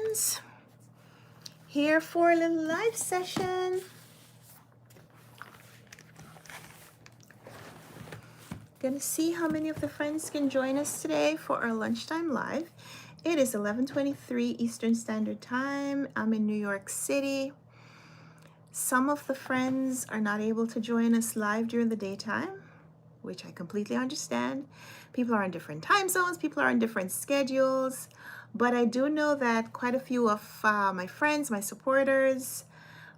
friends. Here for a little live session. Gonna see how many of the friends can join us today for our lunchtime live. It is 11:23 Eastern Standard Time. I'm in New York City. Some of the friends are not able to join us live during the daytime, which I completely understand. People are on different time zones, people are on different schedules, but I do know that quite a few of my friends, my supporters,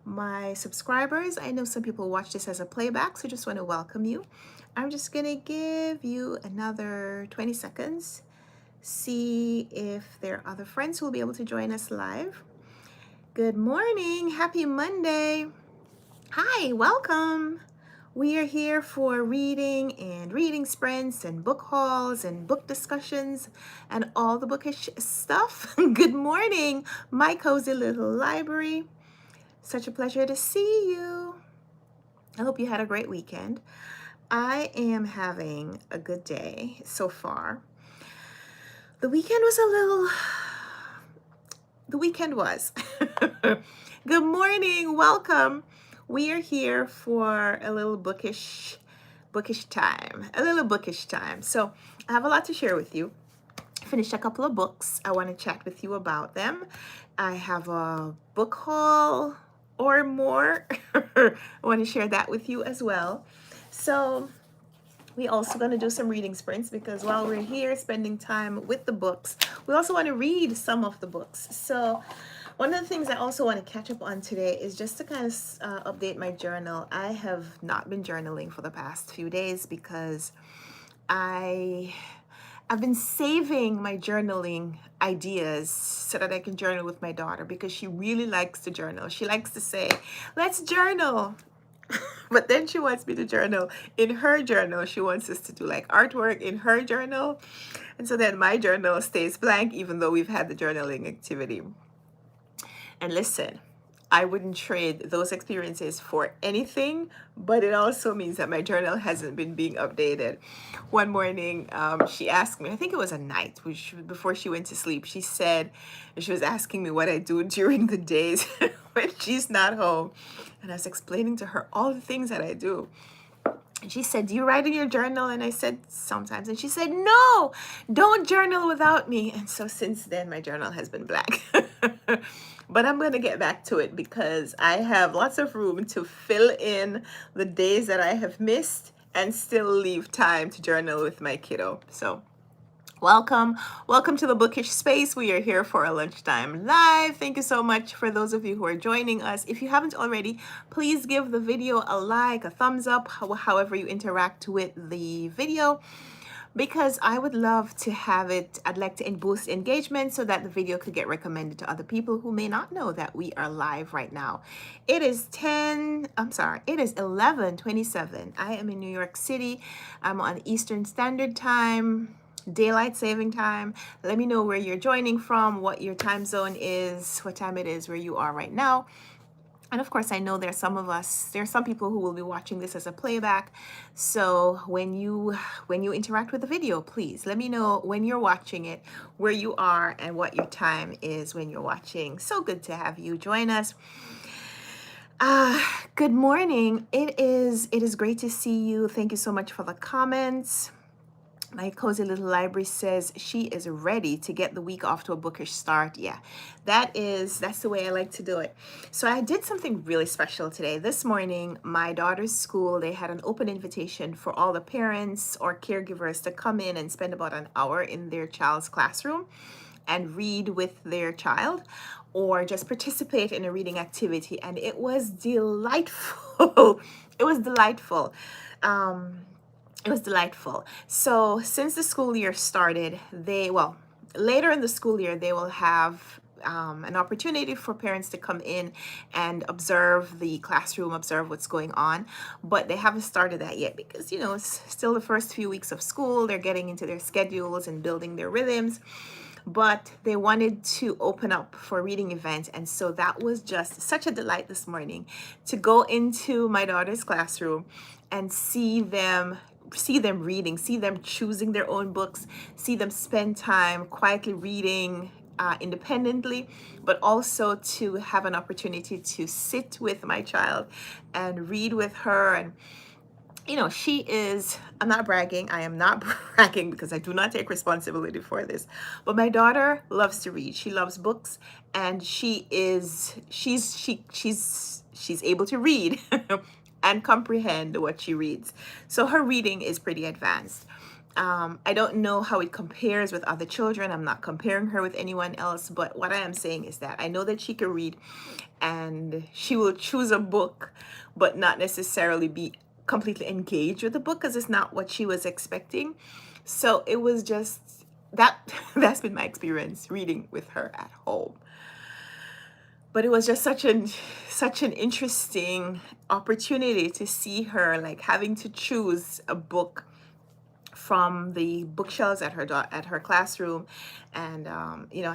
my subscribers, I know some people watch this as a playback, so just want to welcome you. I'm just gonna give you another 20 seconds, see if there are other friends who will be able to join us live. Good morning, happy Monday. Hi, welcome. We are here for reading and reading sprints and book hauls and book discussions and all the bookish stuff. Good morning, my cozy little library. Such a pleasure to see you. I hope you had a great weekend. I am having a good day so far. The weekend was. Good morning, welcome. We are here for a little bookish time. So I have a lot to share with you. Finished a couple of books. I want to chat with you about them. I have a book haul or more. I want to share that with you as well. So we also going to do some reading sprints because while we're here spending time with the books, we also want to read some of the books. So one of the things I also want to catch up on today is just to kind of update my journal. I have not been journaling for the past few days because I've been saving my journaling ideas so that I can journal with my daughter because she really likes to journal. She likes to say, let's journal. But then she wants me to journal in her journal. She wants us to do like artwork in her journal. And so then my journal stays blank even though we've had the journaling activity. And listen, I wouldn't trade those experiences for anything, but it also means that my journal hasn't been being updated. One morning, she asked me, I think it was a night, before she went to sleep, she said, she was asking me what I do during the days when she's not home. And I was explaining to her all the things that I do. And she said, do you write in your journal? And I said, sometimes. And she said, no, don't journal without me. And so since then, my journal has been blank. But I'm going to get back to it because I have lots of room to fill in the days that I have missed and still leave time to journal with my kiddo. So welcome to the bookish space. We are here for a lunchtime live. Thank you so much for those of you who are joining us. If you haven't already, please give the video a like, a thumbs up, however you interact with the video, because I would love to have it. I'd like to boost engagement so that the video could get recommended to other people who may not know that we are live right now. It is 11:27. I am in New York City. I'm on Eastern Standard Time, daylight saving time. Let me know where you're joining from, what your time zone is, what time it is where you are right now. And of course, I know there are some people who will be watching this as a playback. So when you interact with the video, please let me know when you're watching it, where you are, and what your time is when you're watching. So good to have you join us. Good morning. It is great to see you. Thank you so much for the comments. My cozy little library says she is ready to get the week off to a bookish start. Yeah, that's the way I like to do it. So I did something really special today. This morning, my daughter's school, they had an open invitation for all the parents or caregivers to come in and spend about an hour in their child's classroom and read with their child or just participate in a reading activity. And it was delightful. It was delightful. So since the school year started, later in the school year, they will have an opportunity for parents to come in and observe the classroom, observe what's going on. But they haven't started that yet because, it's still the first few weeks of school. They're getting into their schedules and building their rhythms. But they wanted to open up for reading events. And so that was just such a delight this morning to go into my daughter's classroom and see them reading, see them choosing their own books, see them spend time quietly reading independently, but also to have an opportunity to sit with my child and read with her. And she is, I'm not bragging, I am not bragging because I do not take responsibility for this, but my daughter loves to read. She loves books, and she's able to read and comprehend what she reads. So her reading is pretty advanced. I don't know how it compares with other children. I'm not comparing her with anyone else, but what I am saying is that I know that she can read, and she will choose a book, but not necessarily be completely engaged with the book because it's not what she was expecting. So it was just that that's been my experience reading with her at home. But it was just such an interesting opportunity to see her like having to choose a book from the bookshelves at her classroom, and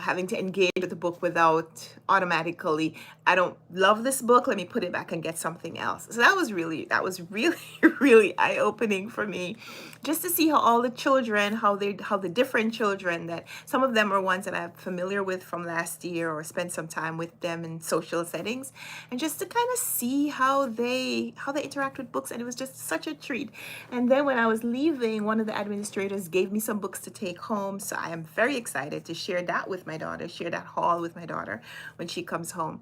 having to engage with the book without automatically, I don't love this book, let me put it back and get something else. So that was really really eye-opening for me, just to see how all the children, how the different children, that some of them are ones that I'm familiar with from last year or spent some time with them in social settings, and just to kind of see how they interact with books. And it was just such a treat. And then when I was leaving, one of the administrators gave me some books to take home, so I am very excited to share that with my daughter, share that haul with my daughter when she comes home.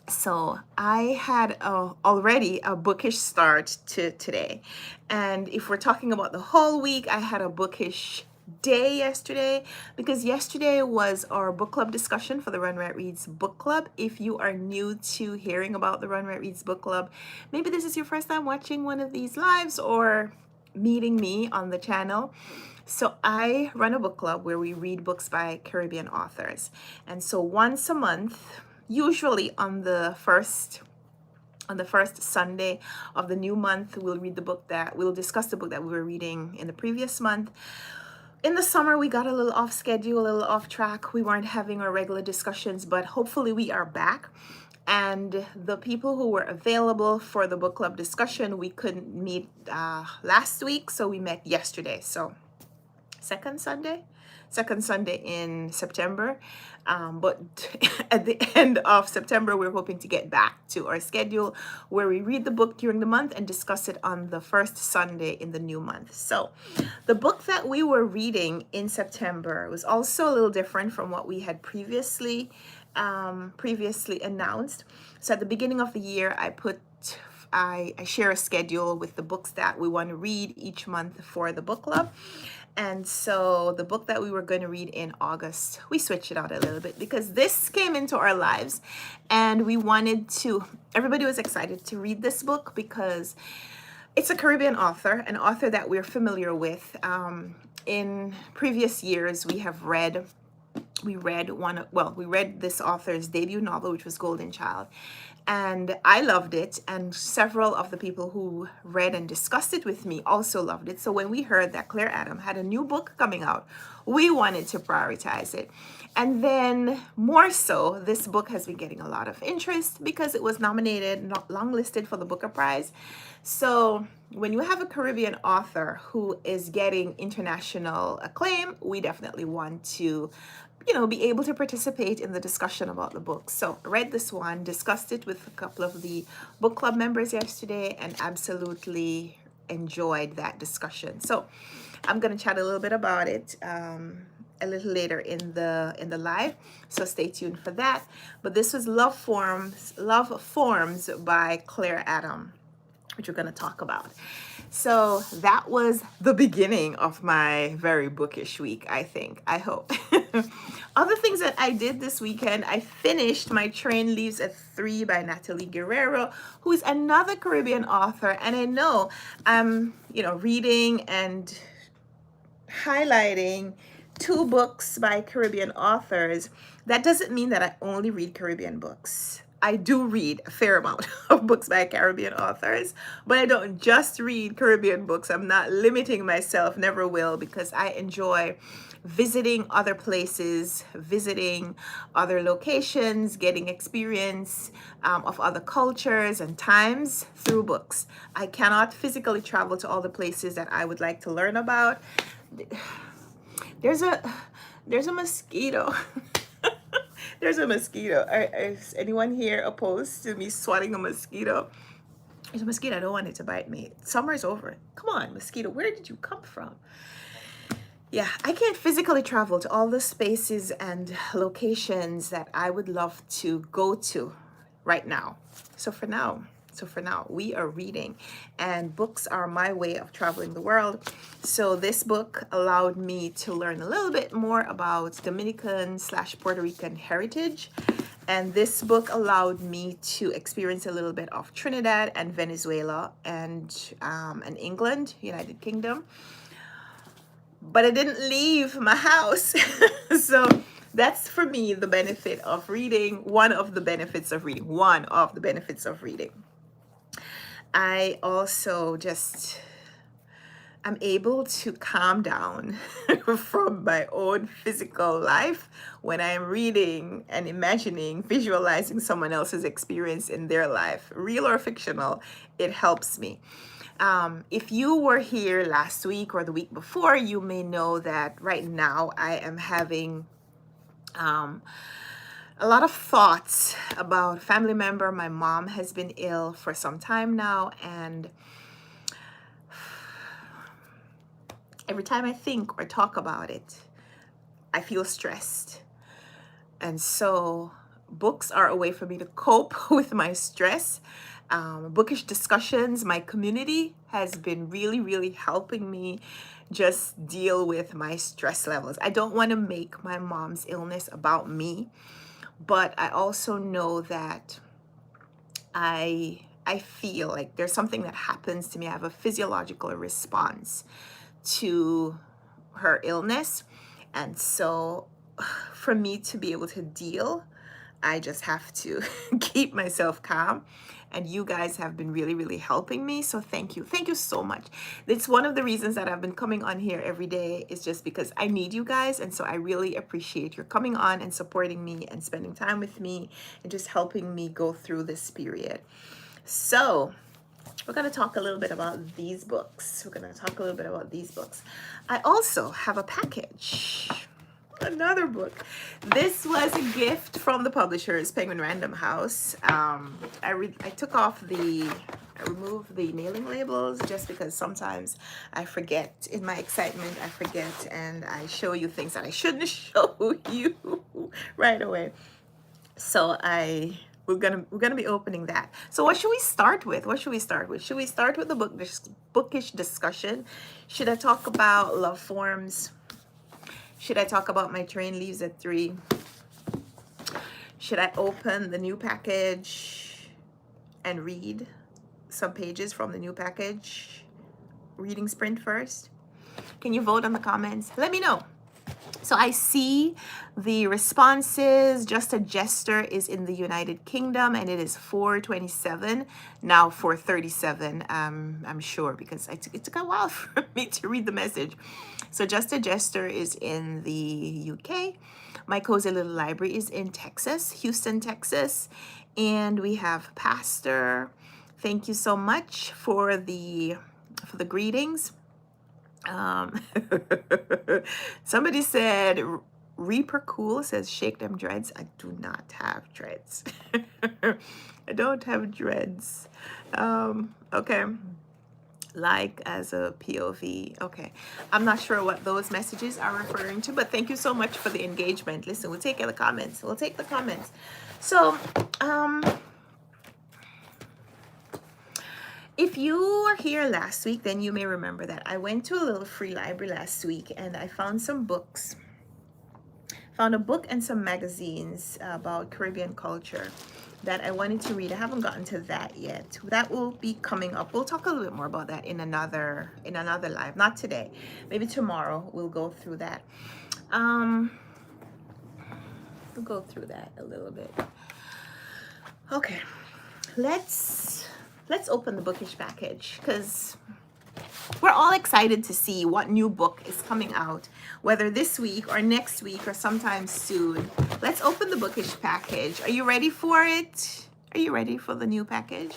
So I had already a bookish start to today. And if we're talking about the whole week, I had a bookish day yesterday, because yesterday was our book club discussion for the Runwright Reads book club. If you are new to hearing about the Runwright Reads book club, maybe this is your first time watching one of these lives or meeting me on the channel. So I run a book club where we read books by Caribbean authors. And so once a month, usually on the first Sunday of the new month, we'll discuss the book that we were reading in the previous month. In the summer, we got a little off schedule, a little off track. We weren't having our regular discussions, but hopefully we are back. And the people who were available for the book club discussion, we couldn't meet last week, so we met yesterday. So second Sunday in September. But at the end of September, we're hoping to get back to our schedule where we read the book during the month and discuss it on the first Sunday in the new month. So the book that we were reading in September was also a little different from what we had previously announced. So at the beginning of the year, I share a schedule with the books that we want to read each month for the book club. And so the book that we were going to read in August, we switched it out a little bit because this came into our lives, and everybody was excited to read this book because it's a Caribbean author, an author that we're familiar with. In previous years, we read this author's debut novel, which was Golden Child. And I loved it, and several of the people who read and discussed it with me also loved it. So when we heard that Claire Adam had a new book coming out, we wanted to prioritize it. And then more so, this book has been getting a lot of interest because it was nominated, not longlisted for the Booker Prize. So when you have a Caribbean author who is getting international acclaim, we definitely want to be able to participate in the discussion about the book. So I read this one, discussed it with a couple of the book club members yesterday, and absolutely enjoyed that discussion. So I'm going to chat a little bit about it a little later in the live, so stay tuned for that. But this was Love Forms by Claire Adam, which we're going to talk about. So that was the beginning of my very bookish week, I hope. Other things that I did this weekend, I finished My Train Leaves at 3 by Natalie Guerrero, who is another Caribbean author. And I know I'm, reading and highlighting 2 books by Caribbean authors. That doesn't mean that I only read Caribbean books. I do read a fair amount of books by Caribbean authors, but I don't just read Caribbean books. I'm not limiting myself, never will, because I enjoy visiting other places, visiting other locations, getting experience of other cultures and times through books. I cannot physically travel to all the places that I would like to learn about. There's a mosquito. There's a mosquito. Is anyone here opposed to me swatting a mosquito? There's a mosquito. I don't want it to bite me. Summer's over. Come on, mosquito. Where did you come from? Yeah, I can't physically travel to all the spaces and locations that I would love to go to right now. So for now, we are reading, and books are my way of traveling the world. So this book allowed me to learn a little bit more about Dominican/Puerto Rican heritage. And this book allowed me to experience a little bit of Trinidad and Venezuela and England, United Kingdom. But I didn't leave my house. So that's for me the benefit of reading. One of the benefits of reading. I also I'm able to calm down from my own physical life when I'm reading and imagining, visualizing someone else's experience in their life, real or fictional. It helps me. If you were here last week or the week before, you may know that right now I am having a lot of thoughts about a family member. My mom has been ill for some time now, and every time I think or talk about it, I feel stressed. And so books are a way for me to cope with my stress. Bookish discussions, my community has been really, really helping me just deal with my stress levels. I don't want to make my mom's illness about me, but I also know that I feel like there's something that happens to me. I have a physiological response to her illness. And so for me to be able to deal, I just have to keep myself calm. And you guys have been really, really helping me. So thank you. Thank you so much. It's one of the reasons that I've been coming on here every day, is just because I need you guys. And so I really appreciate your coming on and supporting me and spending time with me and just helping me go through this period. So we're going to talk a little bit about these books. I also have a package. Another book. This was a gift from the publishers, Penguin Random House. I removed the nailing labels just because sometimes I forget. In my excitement, I forget, and I show you things that I shouldn't show you right away. So we're gonna be opening that. So what should we start with? Should we start with the bookish discussion? Should I talk about love forms? Should I talk about My Train Leaves at 3? Should I open the new package and read some pages from the new package? Reading sprint first? Can you vote on the comments? Let me know. So I see the responses. Just a Jester is in the United Kingdom, and it is 4:27, now 4:37. I'm sure, because it took a while for me to read the message. So Just a Jester is in the UK. My Cozy Little Library is in Texas, Houston, Texas. And we have Pastor. Thank you so much for the greetings. Somebody said Reaper Cool says shake them dreads. I do not have dreads. I don't have dreads. Okay. Like as a POV. Okay. I'm not sure what those messages are referring to, but thank you so much for the engagement. Listen, we'll take the comments. So, if you were here last week, then you may remember that I went to a little free library last week, and I found some books. Found a book and some magazines about Caribbean culture that I wanted to read. I haven't gotten to that yet. That will be coming up. We'll talk a little bit more about that in another live. Not today. Maybe tomorrow we'll go through that. We'll go through that a little bit. Okay. Let's open the bookish package, because we're all excited to see what new book is coming out, whether this week or next week or sometime soon. Let's open the bookish package. Are you ready for it? Are you ready for the new package?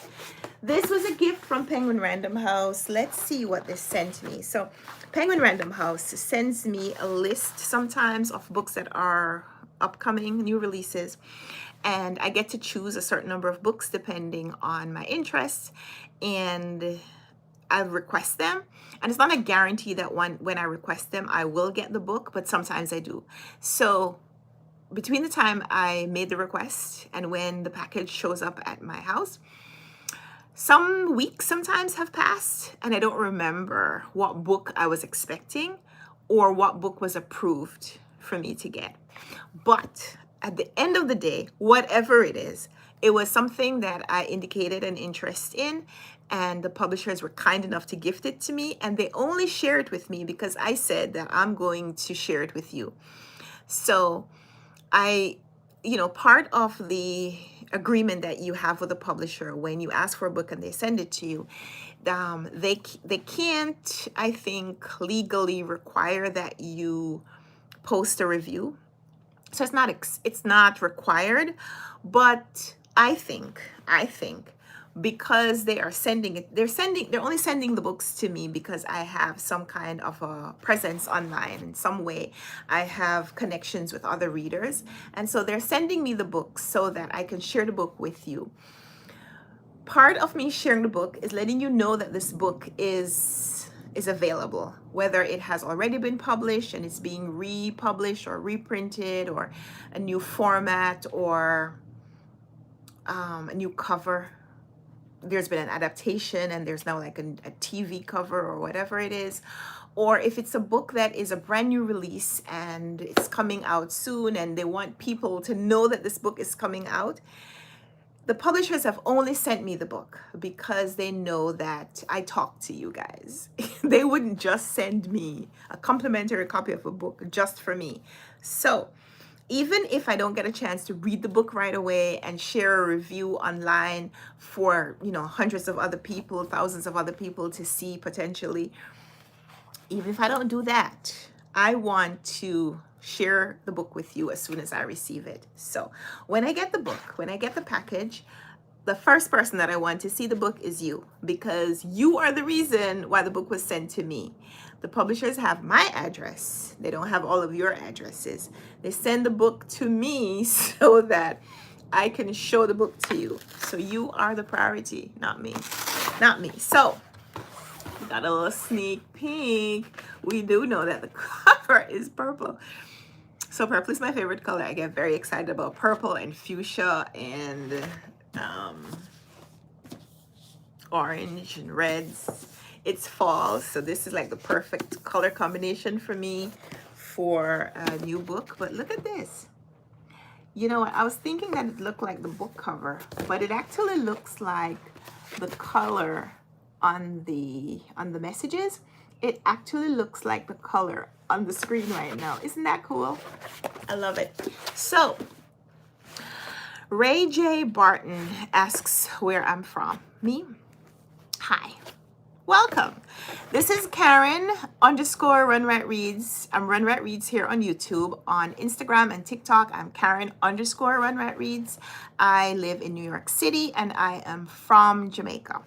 This was a gift from Penguin Random House. Let's see what they sent me. So Penguin Random House sends me a list sometimes of books that are upcoming new releases, and I get to choose a certain number of books depending on my interests, and I request them. And it's not a guarantee that when I request them I will get the book, but sometimes I do. So between the time I made the request and when the package shows up at my house, some weeks sometimes have passed, and I don't remember what book I was expecting or what book was approved for me to get. But at the end of the day, whatever it is, it was something that I indicated an interest in, and the publishers were kind enough to gift it to me, and they only share it with me because I said that I'm going to share it with you. So part of the agreement that you have with a publisher when you ask for a book and they send it to you, they can't, I think, legally require that you post a review. So it's not required, but I think because they're only sending the books to me because I have some kind of a presence online in some way. I have connections with other readers, and so they're sending me the books so that I can share the book with you. Part of me sharing the book is letting you know that this book is available, whether it has already been published and it's being republished or reprinted, or a new format, or a new cover. There's been an adaptation and there's now like a TV cover or whatever it is. Or if it's a book that is a brand new release and it's coming out soon and they want people to know that this book is coming out, the publishers have only sent me the book because they know that I talk to you guys. They wouldn't just send me a complimentary copy of a book just for me. So even if I don't get a chance to read the book right away and share a review online for, hundreds of other people, thousands of other people to see potentially, even if I don't do that, I want to share the book with you as soon as I receive it. So when I get the book, when I get the package, the first person that I want to see the book is you, because you are the reason why the book was sent to me. The publishers have my address. They don't have all of your addresses. They send the book to me so that I can show the book to you. So you are the priority, not me. Not me. So we got a little sneak peek. We do know that the cover is purple. So purple is my favorite color. I get very excited about purple and fuchsia and orange and reds. It's fall, so this is like the perfect color combination for me for a new book. But look at this. You know what? I was thinking that it looked like the book cover, but it actually looks like the color on the messages. It actually looks like the color on the screen right now. Isn't that cool? I love it. So Ray J. Barton asks where I'm from. Me? Hi. Welcome. This is Karen _ Runwright Reads. I'm Runwright Reads here on YouTube. On Instagram and TikTok, I'm Karen _ Runwright Reads. I live in New York City and I am from Jamaica.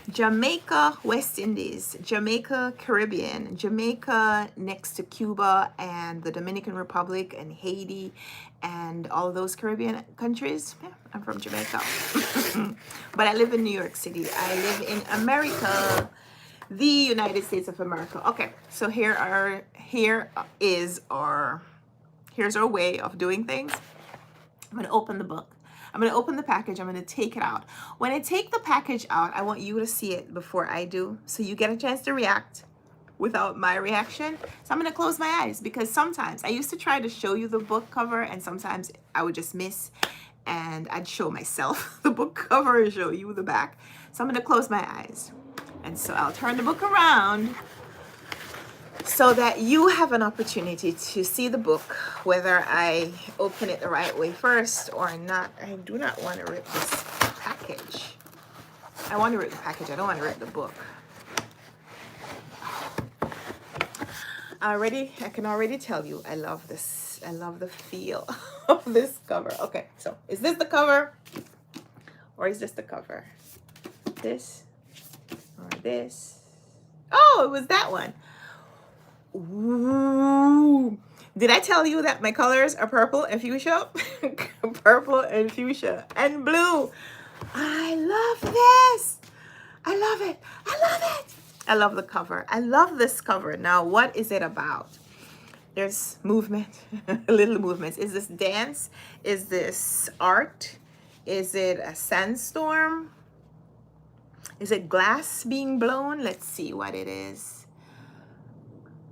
Jamaica, West Indies, Jamaica, Caribbean, Jamaica next to Cuba and the Dominican Republic and Haiti and all those Caribbean countries. Yeah, I'm from Jamaica. But I live in New York City. I live in America, the United States of America. Okay, so here's our way of doing things. I'm going to open the book. I'm going to open the package. I'm going to take it out. When I take the package out, I want you to see it before I do, so you get a chance to react without my reaction. So I'm going to close my eyes, because sometimes I used to try to show you the book cover and sometimes I would just miss and I'd show myself the book cover and show you the back. So I'm going to close my eyes. And so I'll turn the book around so that you have an opportunity to see the book, whether I open it the right way first or not. I do not want to rip this package. I want to rip the package. I don't want to rip the book. I can already tell you, I love this. I love the feel of this cover. Okay, so is this the cover? Or is this the cover? This? Or this? Oh, it was that one. Ooh, Did I tell you that my colors are purple and fuchsia? Purple and fuchsia and blue. I love this. I love it. I love it. I love the cover. I love this cover. Now, what is it about? There's movement, little movements. Is this dance? Is this art? Is it a sandstorm? Is it glass being blown? Let's see what it is.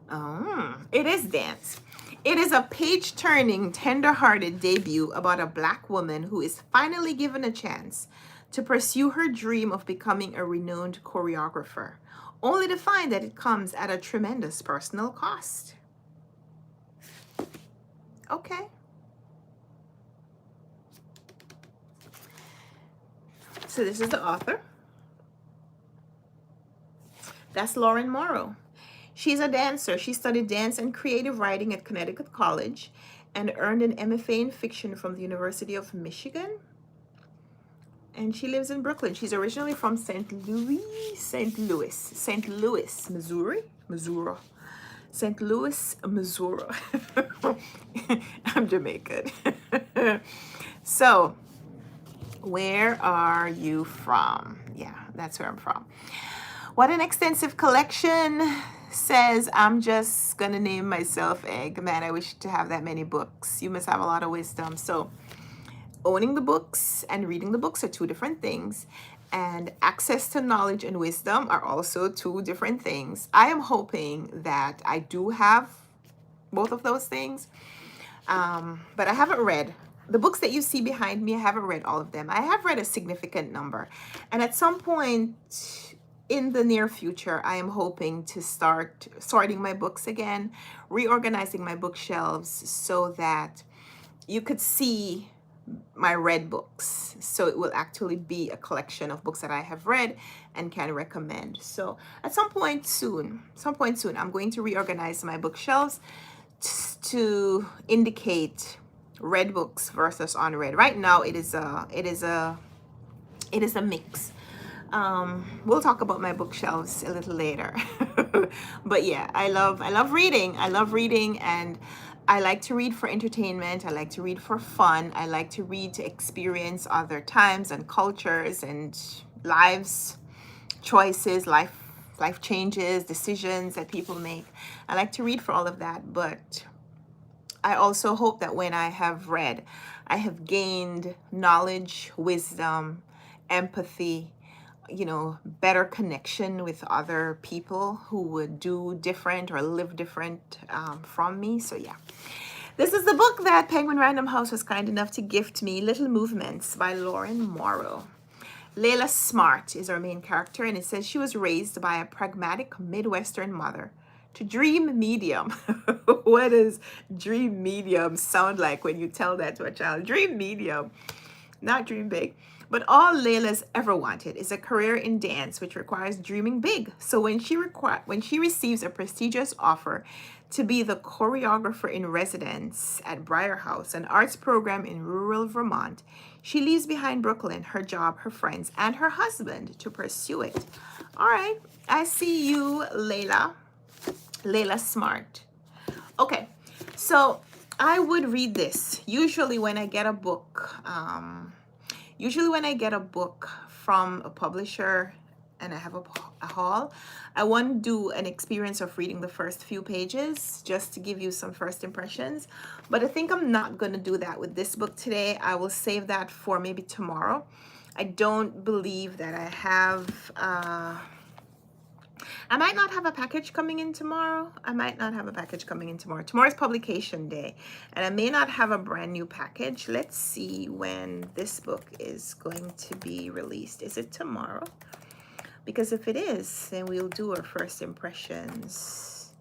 Oh, it is dance. It is a page-turning, tender-hearted debut about a Black woman who is finally given a chance to pursue her dream of becoming a renowned choreographer, only to find that it comes at a tremendous personal cost. Okay. So this is the author. That's Lauren Morrow. She's a dancer. She studied dance and creative writing at Connecticut College and earned an MFA in fiction from the University of Michigan. And she lives in Brooklyn. She's originally from St. Louis, Missouri. St. Louis, Missouri. I'm Jamaican. So, where are you from? Yeah, that's where I'm from. What an extensive collection. Says, I'm just gonna name myself Egg. Man, I wish to have that many books. You must have a lot of wisdom. So, owning the books and reading the books are two different things. And access to knowledge and wisdom are also two different things. I am hoping that I do have both of those things. But I haven't read the books that you see behind me. I haven't read all of them. I have read a significant number. And at some point in the near future, I am hoping to start sorting my books again, reorganizing my bookshelves so that you could see my read books. So it will actually be a collection of books that I have read and can recommend. So at some point soon, I'm going to reorganize my bookshelves to indicate read books versus unread. Right now, it is a mix. We'll talk about my bookshelves a little later. But yeah, I love reading. I love reading, and I like to read for entertainment. I like to read for fun. I like to read to experience other times and cultures and lives, choices, life changes, decisions that people make. I like to read for all of that, but I also hope that when I have read, I have gained knowledge, wisdom, empathy, better connection with other people who would do different or live different from me. So yeah, this is the book that Penguin Random House was kind enough to gift me, Little Movements by Lauren Morrow. Layla Smart is our main character, and it says she was raised by a pragmatic Midwestern mother to dream medium. What does dream medium sound like when you tell that to a child? Dream medium, not dream big. But all Layla's ever wanted is a career in dance, which requires dreaming big. So when she receives a prestigious offer to be the choreographer in residence at Briar House, an arts program in rural Vermont, she leaves behind Brooklyn, her job, her friends, and her husband to pursue it. All right, I see you, Layla Smart. Okay, so I would read this usually when I get a book. Usually when I get a book from a publisher and I have a haul, I want to do an experience of reading the first few pages just to give you some first impressions. But I think I'm not going to do that with this book today. I will save that for maybe tomorrow. I don't believe that I have... I might not have a package coming in tomorrow. Tomorrow's publication day, and I may not have a brand new package. Let's see when this book is going to be released. Is it tomorrow? Because if it is, then we'll do our first impressions.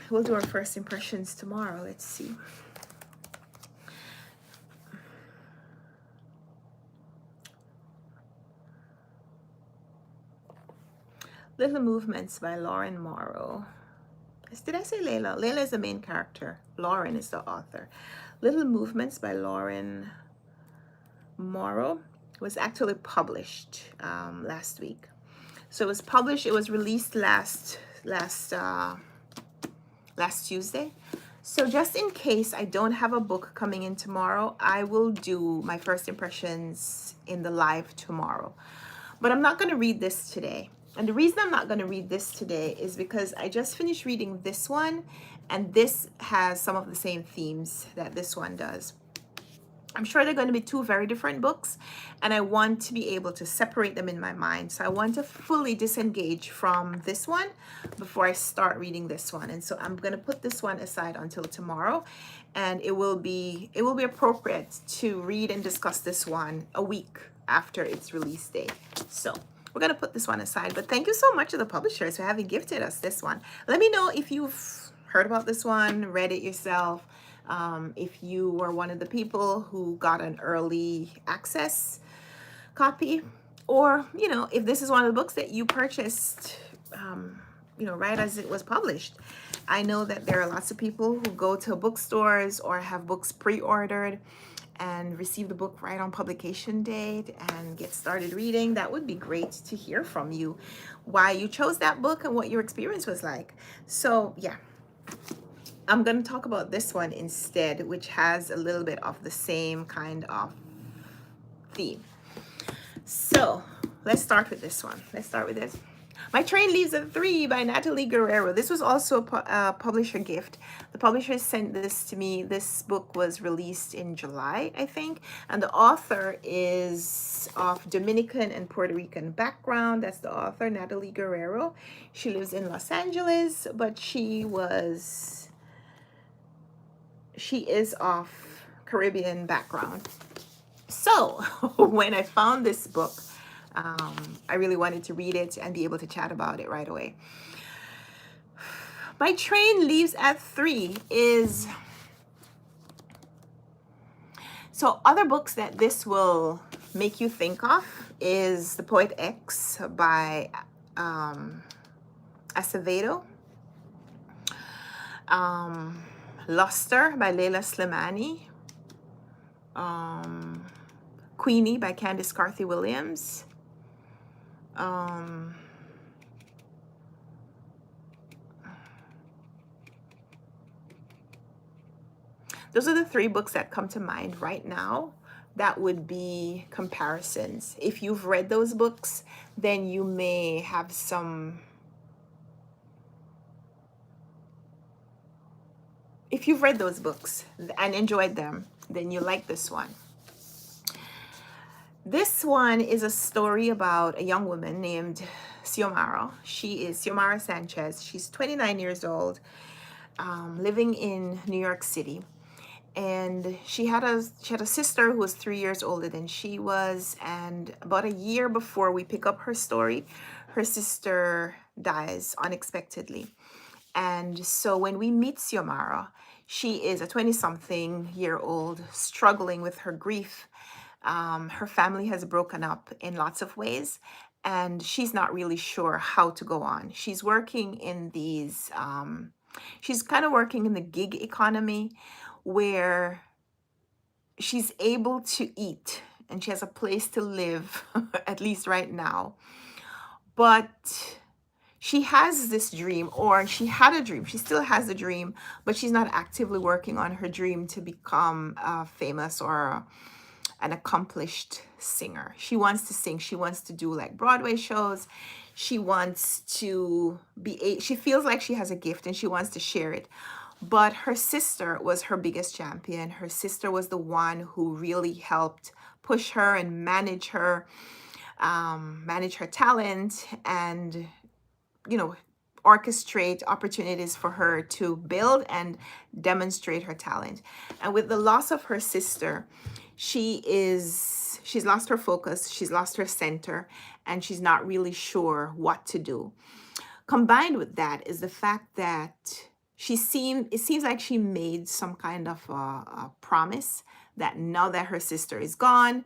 We'll do our first impressions tomorrow. Let's see. Little Movements by Lauren Morrow. Did I say Layla? Layla is the main character. Lauren is the author. Little Movements by Lauren Morrow was actually published last week. So it was published, it was released last last Tuesday. So just in case I don't have a book coming in tomorrow, I will do my first impressions in the live tomorrow. But I'm not going to read this today. And the reason I'm not going to read this today is because I just finished reading this one, and this has some of the same themes that this one does. I'm sure they're going to be two very different books, and I want to be able to separate them in my mind. So I want to fully disengage from this one before I start reading this one. And so I'm going to put this one aside until tomorrow, and it will be appropriate to read and discuss this one a week after its release date. So we're going to put this one aside. But thank you so much to the publishers for having gifted us this one. Let me know if you've heard about this one, read it yourself. If you were one of the people who got an early access copy, or, you know, if this is one of the books that you purchased, you know, right as it was published. I know that there are lots of people who go to bookstores or have books pre-ordered and receive the book right on publication date and get started reading. That would be great to hear from you, why you chose that book and what your experience was like. So yeah, I'm going to talk about this one instead, which has a little bit of the same kind of theme. So let's start with this one. Let's start with this. My Train Leaves at 3 by Natalie Guerrero. This was also a publisher gift. The publisher sent this to me. This book was released in July, I think. And the author is of Dominican and Puerto Rican background. That's the author, Natalie Guerrero. She lives in Los Angeles, but she is of Caribbean background. So when I found this book, I really wanted to read it and be able to chat about it right away. My Train Leaves at 3 is... So other books that this will make you think of is The Poet X by Acevedo. Luster by Leila Slimani. Queenie by Candice Carthy Williams. Those are the three books that come to mind right now. That would be comparisons. If you've read those books, then you may have some... If you've read those books and enjoyed them, then you like this one. This one is a story about a young woman named Xiomara. She is Xiomara Sanchez. She's 29 years old, living in New York City. And she had a sister who was 3 years older than she was. And about a year before we pick up her story, her sister dies unexpectedly. And so when we meet Xiomara, she is a 20-something-year-old struggling with her grief. Her family has broken up in lots of ways, and she's not really sure how to go on. She's working in these, she's kind of working in the gig economy where she's able to eat and she has a place to live, at least right now. But she has this dream, or she had a dream. She still has a dream, but she's not actively working on her dream to become famous or an accomplished singer. She wants to sing. She wants to do like Broadway shows. She wants to be, she feels like she has a gift and she wants to share it. But her sister was her biggest champion. Her sister was the one who really helped push her and manage her talent and, you know, orchestrate opportunities for her to build and demonstrate her talent. And with the loss of her sister, she's lost her focus, she's lost her center, and she's not really sure what to do. Combined with that is the fact that it seems like she made some kind of a promise that now that her sister is gone,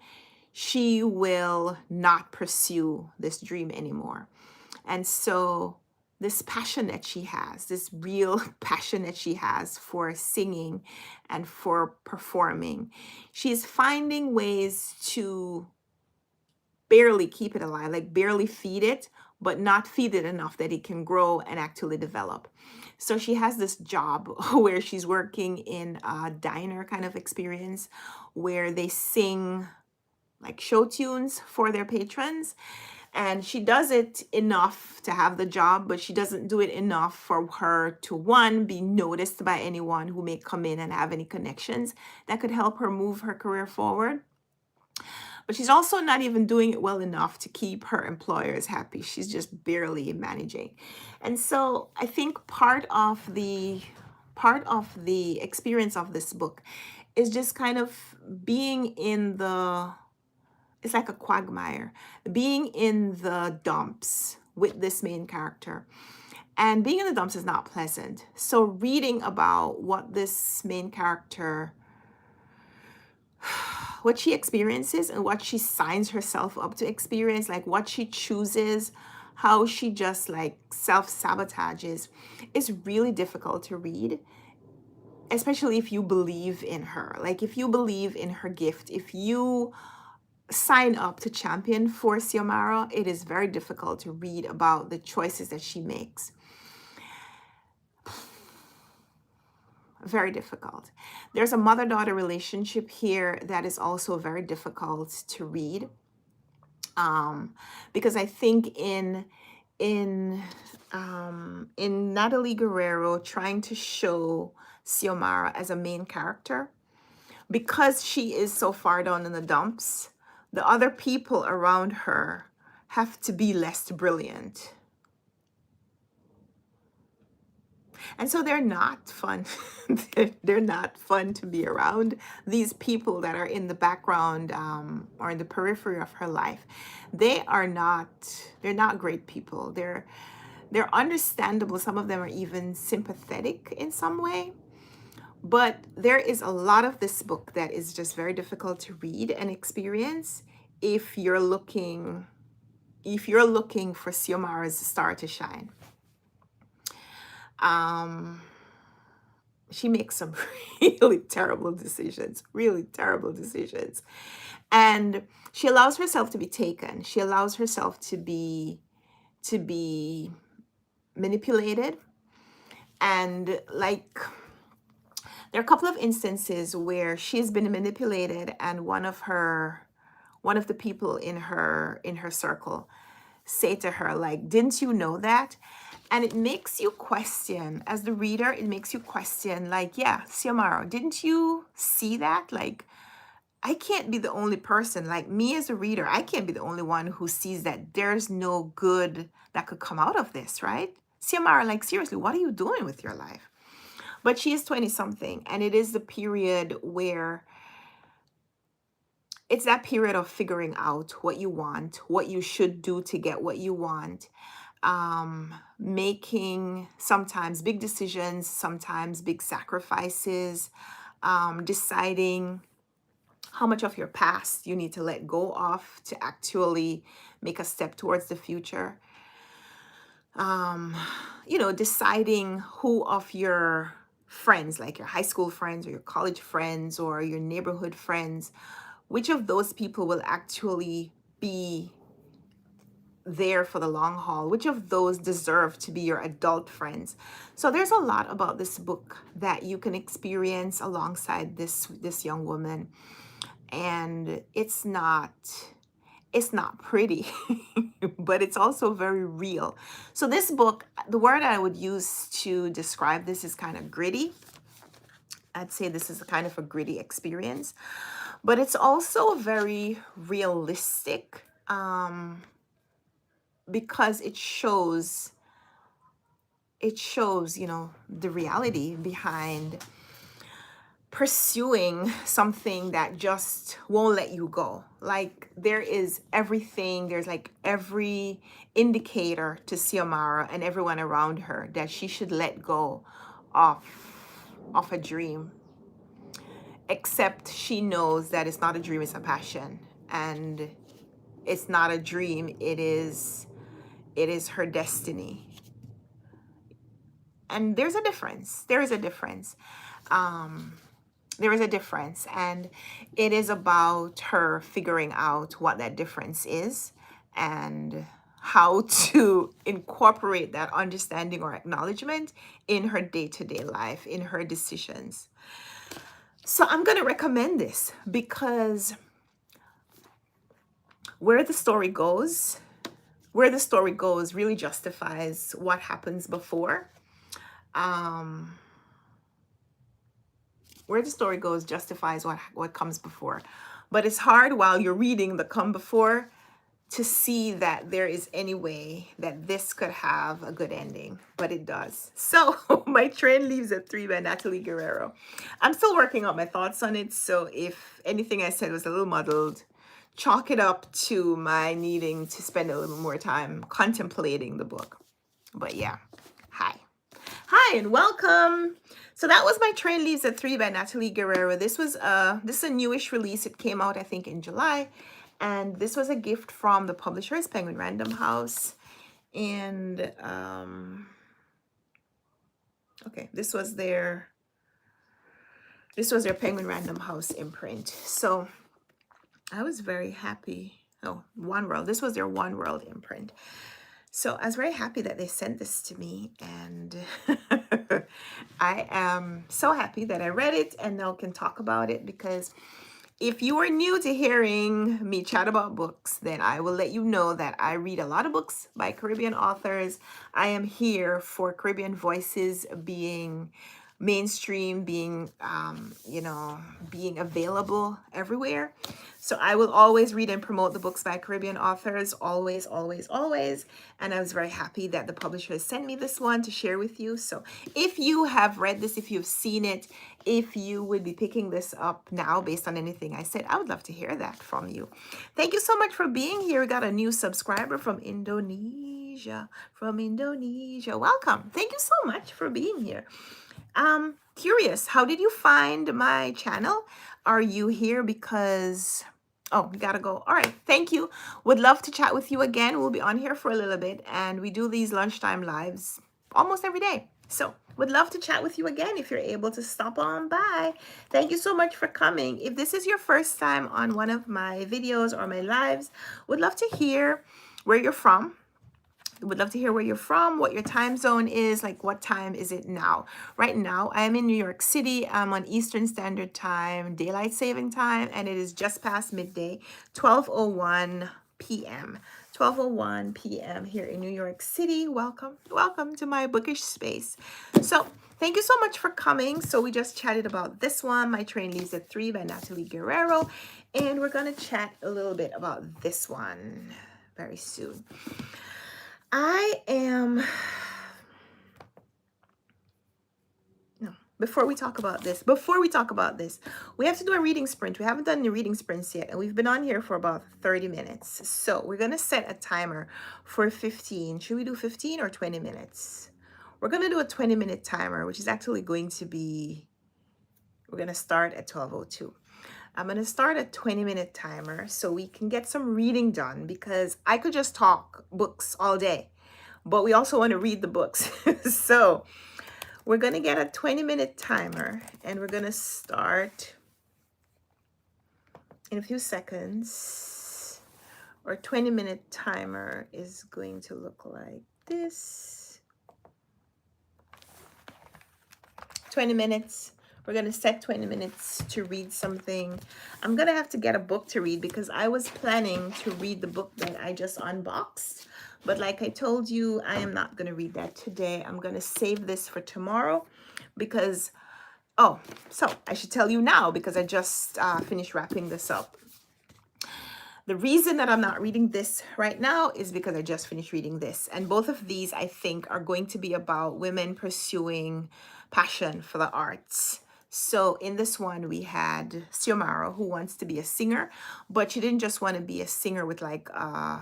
she will not pursue this dream anymore. And so this passion that she has, this real passion that she has for singing and for performing, she's finding ways to barely keep it alive, like barely feed it, but not feed it enough that it can grow and actually develop. So she has this job where she's working in a diner kind of experience where they sing like show tunes for their patrons. And she does it enough to have the job, but she doesn't do it enough for her to, one, be noticed by anyone who may come in and have any connections that could help her move her career forward. But she's also not even doing it well enough to keep her employers happy. She's just barely managing. And so I think part of the experience of this book is just kind of being in the, it's like a quagmire, being in the dumps with this main character. And being in the dumps is not pleasant. So reading about what this main character, what she experiences and what she signs herself up to experience, like what she chooses, how she just like self-sabotages, is really difficult to read, especially if you believe in her. Like if you believe in her gift, if you sign up to champion for Xiomara, it is very difficult to read about the choices that she makes. Very difficult. There's a mother-daughter relationship here that is also very difficult to read, because I think in Natalie Guerrero trying to show Xiomara as a main character, because she is so far down in the dumps, the other people around her have to be less brilliant. And so they're not fun. They're not fun to be around. These people that are in the background, or in the periphery of her life, they're not great people. They're understandable. Some of them are even sympathetic in some way. But there is a lot of this book that is just very difficult to read and experience if you're looking for Xiomara's star to shine. She makes some really terrible decisions, and she allows herself to be taken. She allows herself to be manipulated, and like there are a couple of instances where she's been manipulated, and one of the people in her circle say to her, like, didn't you know that? And it makes you question, as the reader, it makes you question, like, yeah, Xiomara, didn't you see that? Like, I can't be the only person, like me as a reader, I can't be the only one who sees that there's no good that could come out of this, right? Xiomara, like, seriously, what are you doing with your life? But she is 20 something, and it is the period where it's that period of figuring out what you want, what you should do to get what you want, making sometimes big decisions, sometimes big sacrifices, deciding how much of your past you need to let go of to actually make a step towards the future. Deciding who of your friends, like your high school friends or your college friends or your neighborhood friends, which of those people will actually be there for the long haul, which of those deserve to be your adult friends. So there's a lot about this book that you can experience alongside this young woman, and it's not pretty, but it's also very real. So this book, the word I would use to describe this is kind of gritty. I'd say this is a kind of a gritty experience, but it's also very realistic, because it shows the reality behind pursuing something that just won't let you go. Like there's like every indicator to Xiomara and everyone around her that she should let go of a dream, except she knows that it's not a dream, it's a passion, and it's not a dream, it is her destiny. And there is a difference, and it is about her figuring out what that difference is, and how to incorporate that understanding or acknowledgement in her day-to-day life, in her decisions. So I'm going to recommend this because where the story goes, really justifies what happens before. Where the story goes justifies what comes before. But it's hard while you're reading the come before to see that there is any way that this could have a good ending, but it does. So My Train Leaves at 3 by Natalie Guerrero. I'm still working out my thoughts on it, so if anything I said was a little muddled, chalk it up to my needing to spend a little more time contemplating the book. But yeah, hi and welcome. So that was My Train Leaves at 3 by Natalie Guerrero. This is a newish release. It came out, I think, in July. And this was a gift from the publishers, Penguin Random House. And okay, this was their Penguin Random House imprint. So I was very happy. Oh, One World. This was their One World imprint. So I was very happy that they sent this to me, and I am so happy that I read it and now can talk about it, because if you are new to hearing me chat about books, then I will let you know that I read a lot of books by Caribbean authors. I am here for Caribbean voices being mainstream, being being available everywhere. So I will always read and promote the books by Caribbean authors, always, always, always. And I was very happy that the publisher sent me this one to share with you. So if you have read this, if you've seen it, if you would be picking this up now based on anything I said, I would love to hear that from you. Thank you so much for being here. We got a new subscriber from Indonesia. Welcome. Thank you so much for being here. Curious, how did you find my channel? Are you here because, oh, we gotta go. All right, thank you. Would love to chat with you again. We'll be on here for a little bit, and we do these lunchtime lives almost every day. So would love to chat with you again if you're able to stop on by. Thank you so much for coming. If this is your first time on one of my videos or my lives, would love to hear where you're from. Would love to hear where you're from, what your time zone is, like what time is it now? Right now, I am in New York City. I'm on Eastern Standard Time, Daylight Saving Time, and it is just past midday, 12:01 p.m. 12:01 p.m. here in New York City. Welcome to my bookish space. So thank you so much for coming. So we just chatted about this one, My Train Leaves at 3 by Natalie Guerrero, and we're going to chat a little bit about this one very soon. Before we talk about this, we have to do a reading sprint. We haven't done the reading sprints yet, and we've been on here for about 30 minutes. So we're going to set a timer for 15. Should we do 15 or 20 minutes? We're going to do a 20-minute timer, which is actually going to be, we're going to start at 12:02. I'm going to start a 20-minute timer so we can get some reading done, because I could just talk books all day, but we also want to read the books. So we're going to get a 20-minute timer, and we're going to start in a few seconds. Our 20-minute timer is going to look like this. 20 minutes. We're going to set 20 minutes to read something. I'm going to have to get a book to read, because I was planning to read the book that I just unboxed. But like I told you, I am not going to read that today. I'm going to save this for tomorrow, because, oh, so I should tell you now, because I just finished wrapping this up. The reason that I'm not reading this right now is because I just finished reading this. And both of these, I think, are going to be about women pursuing passion for the arts. So in this one, we had Xiomara, who wants to be a singer, but she didn't just want to be a singer with like a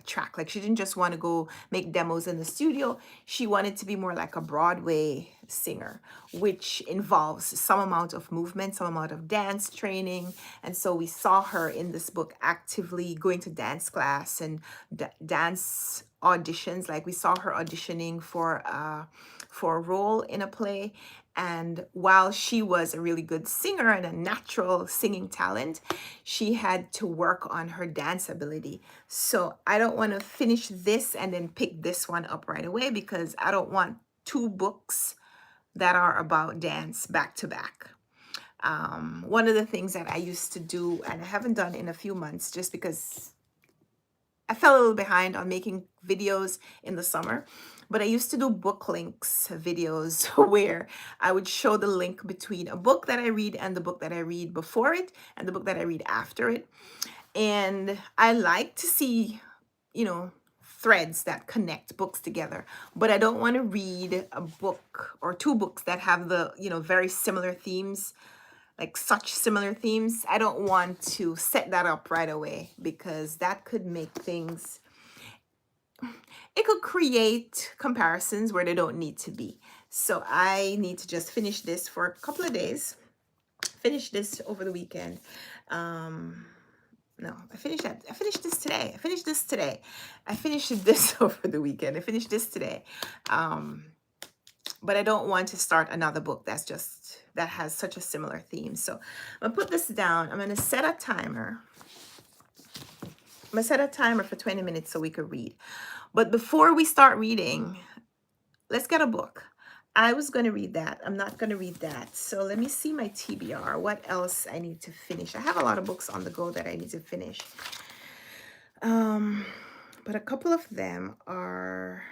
track. Like, she didn't just want to go make demos in the studio. She wanted to be more like a Broadway singer, which involves some amount of movement, some amount of dance training. And so we saw her in this book actively going to dance class and dance auditions. Like we saw her auditioning for a role in a play, and while she was a really good singer and a natural singing talent, she had to work on her dance ability. So I don't want to finish this and then pick this one up right away, because I don't want two books that are about dance back to back. One of the things that I used to do, and I haven't done in a few months just because I fell a little behind on making videos in the summer, but I used to do book links videos where I would show the link between a book that I read and the book that I read before it and the book that I read after it. And I like to see, you know, threads that connect books together, but I don't want to read a book or two books that have the, very similar themes, like such similar themes. I don't want to set that up right away, because that could make things, it could create comparisons where they don't need to be. So I need to just finish this for a couple of days, finish this over the weekend. No, I finished that. I finished this today. I finished this today. I finished this over the weekend. I finished this today. But I don't want to start another book that has such a similar theme. So I'm gonna put this down. I'm gonna set a timer. I'm gonna set a timer for 20 minutes so we could read. But before we start reading, let's get a book. I was going to read that. I'm not going to read that. So let me see my TBR. What else I need to finish? I have a lot of books on the go that I need to finish. But a couple of them are,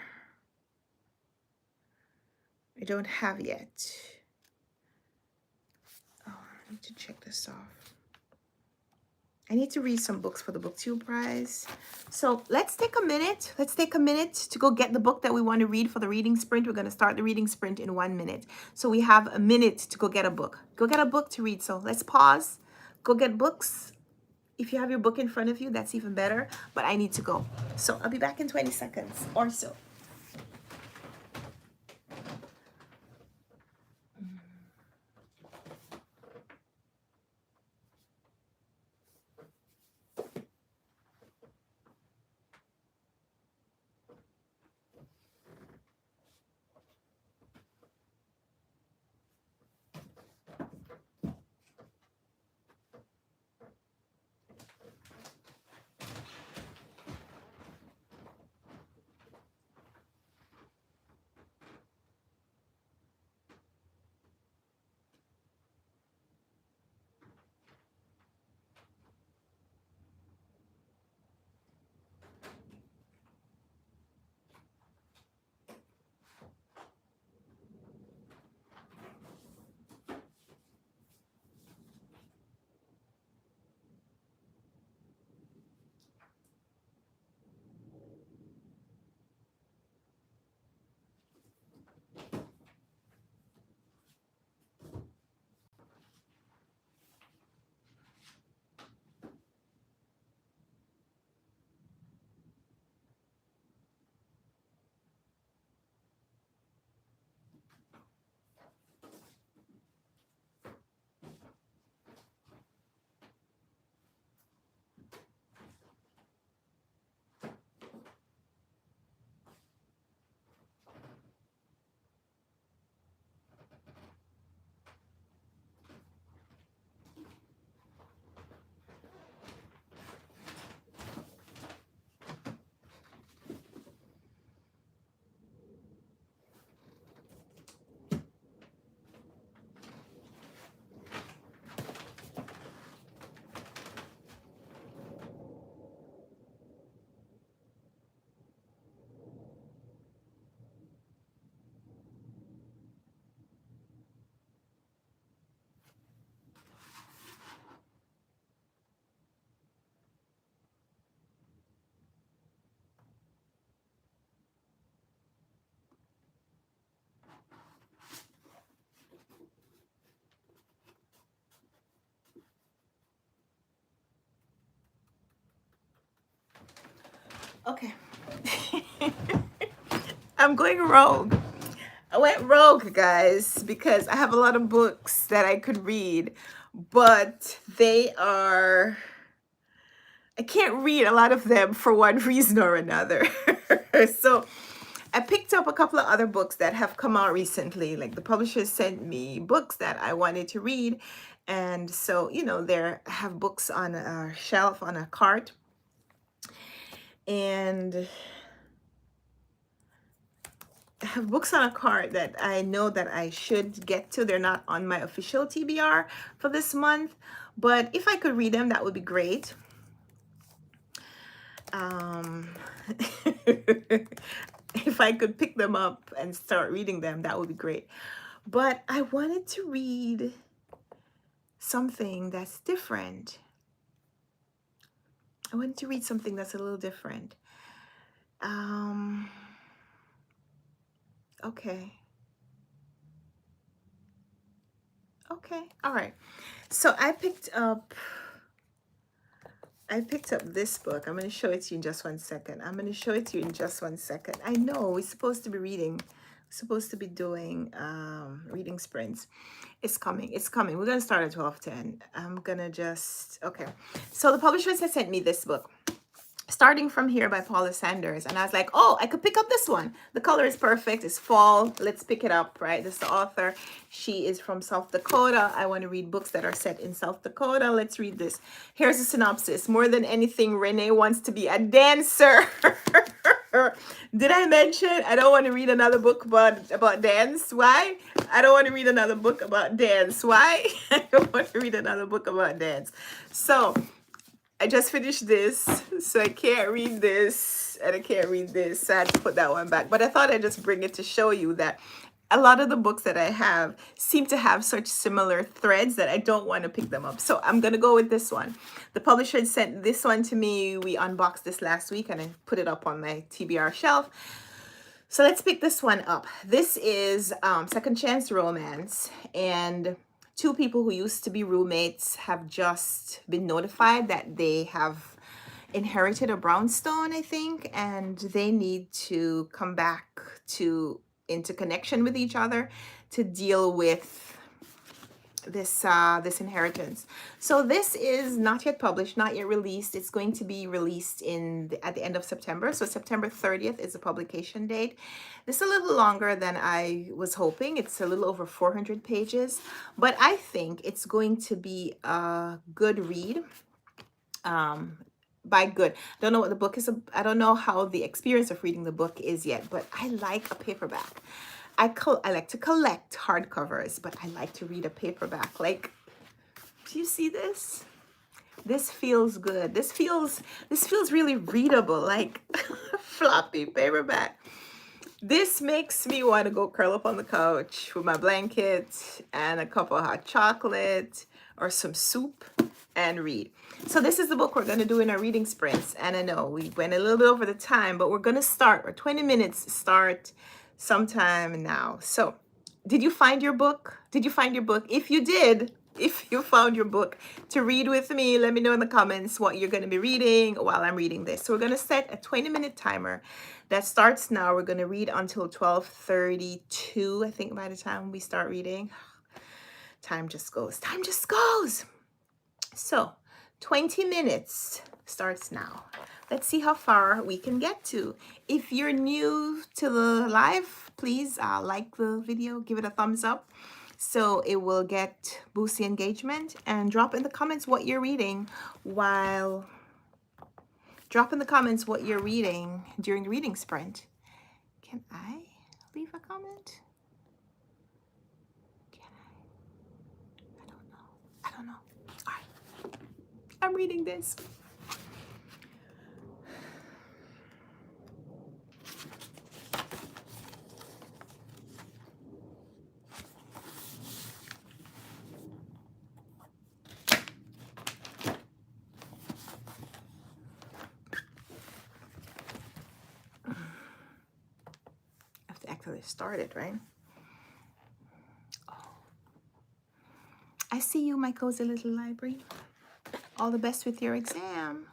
I don't have yet. Oh, I need to check this off. I need to read some books for the BookTube prize. So let's take a minute. Let's take a minute to go get the book that we want to read for the reading sprint. We're going to start the reading sprint in 1 minute. So we have a minute to go get a book. Go get a book to read. So let's pause. Go get books. If you have your book in front of you, that's even better. But I need to go. So I'll be back in 20 seconds or so. Okay. I'm going rogue. I went rogue, guys, because I have a lot of books that I could read, but they are I can't read a lot of them for one reason or another. So I picked up a couple of other books that have come out recently. Like the publishers sent me books that I wanted to read. And so, there I have books on a shelf, on a cart. And I have books on a cart that I know that I should get to. They're not on my official TBR for this month. But if I could read them, that would be great. If I could pick them up and start reading them, that would be great. But I wanted to read something that's different. I wanted to read something that's a little different. Okay. All right. So I picked up this book. I'm going to show it to you in just 1 second. I know we're supposed to be reading. We're supposed to be doing reading sprints. It's coming. We're going to start at 12:10. I'm going to okay. So the publishers have sent me this book, Starting From Here by Paula Sanders. And I was like, oh, I could pick up this one. The color is perfect. It's fall. Let's pick it up, right? This is the author. She is from South Dakota. I want to read books that are set in South Dakota. Let's read this. Here's a synopsis. More than anything, Renee wants to be a dancer. Did I mention I don't want to read another book about dance? Why? I don't want to read another book about dance. Why? I don't want to read another book about dance. So I just finished this, so I can't read this, and I can't read this, so I had to put that one back. But I thought I'd just bring it to show you that a lot of the books that I have seem to have such similar threads that I don't want to pick them up. So I'm going to go with this one. The publisher had sent this one to me. We unboxed this last week, and I put it up on my TBR shelf. So let's pick this one up. This is Second Chance Romance, and two people who used to be roommates have just been notified that they have inherited a brownstone, I think, and they need to come back into connection with each other to deal with this inheritance. So this is not yet published, not yet released. It's going to be released at the end of September. So September 30th is the publication date. This is a little longer than I was hoping. It's a little over 400 pages, but I think it's going to be a good read. By good, I don't know what the book is. I don't know how the experience of reading the book is yet, but I like a paperback. I like to collect hardcovers, but I like to read a paperback. Like, do you see this? This feels good. This feels really readable, like floppy paperback. This makes me want to go curl up on the couch with my blanket and a cup of hot chocolate or some soup and read. So this is the book we're going to do in our reading sprints. And I know we went a little bit over the time, but we're going to start. We're 20 minutes start sometime now. So did you find your book? If you did, if you found your book to read with me, let me know in the comments what you're going to be reading while I'm reading this. So we're going to set a 20-minute timer that starts now. We're going to read until 12:32, I think, by the time we start reading. Time just goes. So 20 minutes starts now. Let's see how far we can get to. If you're new to the live, please like the video, give it a thumbs up so it will boost the engagement, and drop in the comments what you're reading during the reading sprint. Can I leave a comment? I don't know. All right. I'm reading this. Actually started, right? Oh. I see you, my cozy little library. All the best with your exam.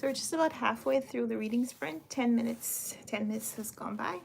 So we're just about halfway through the reading sprint. 10 minutes. 10 minutes has gone by.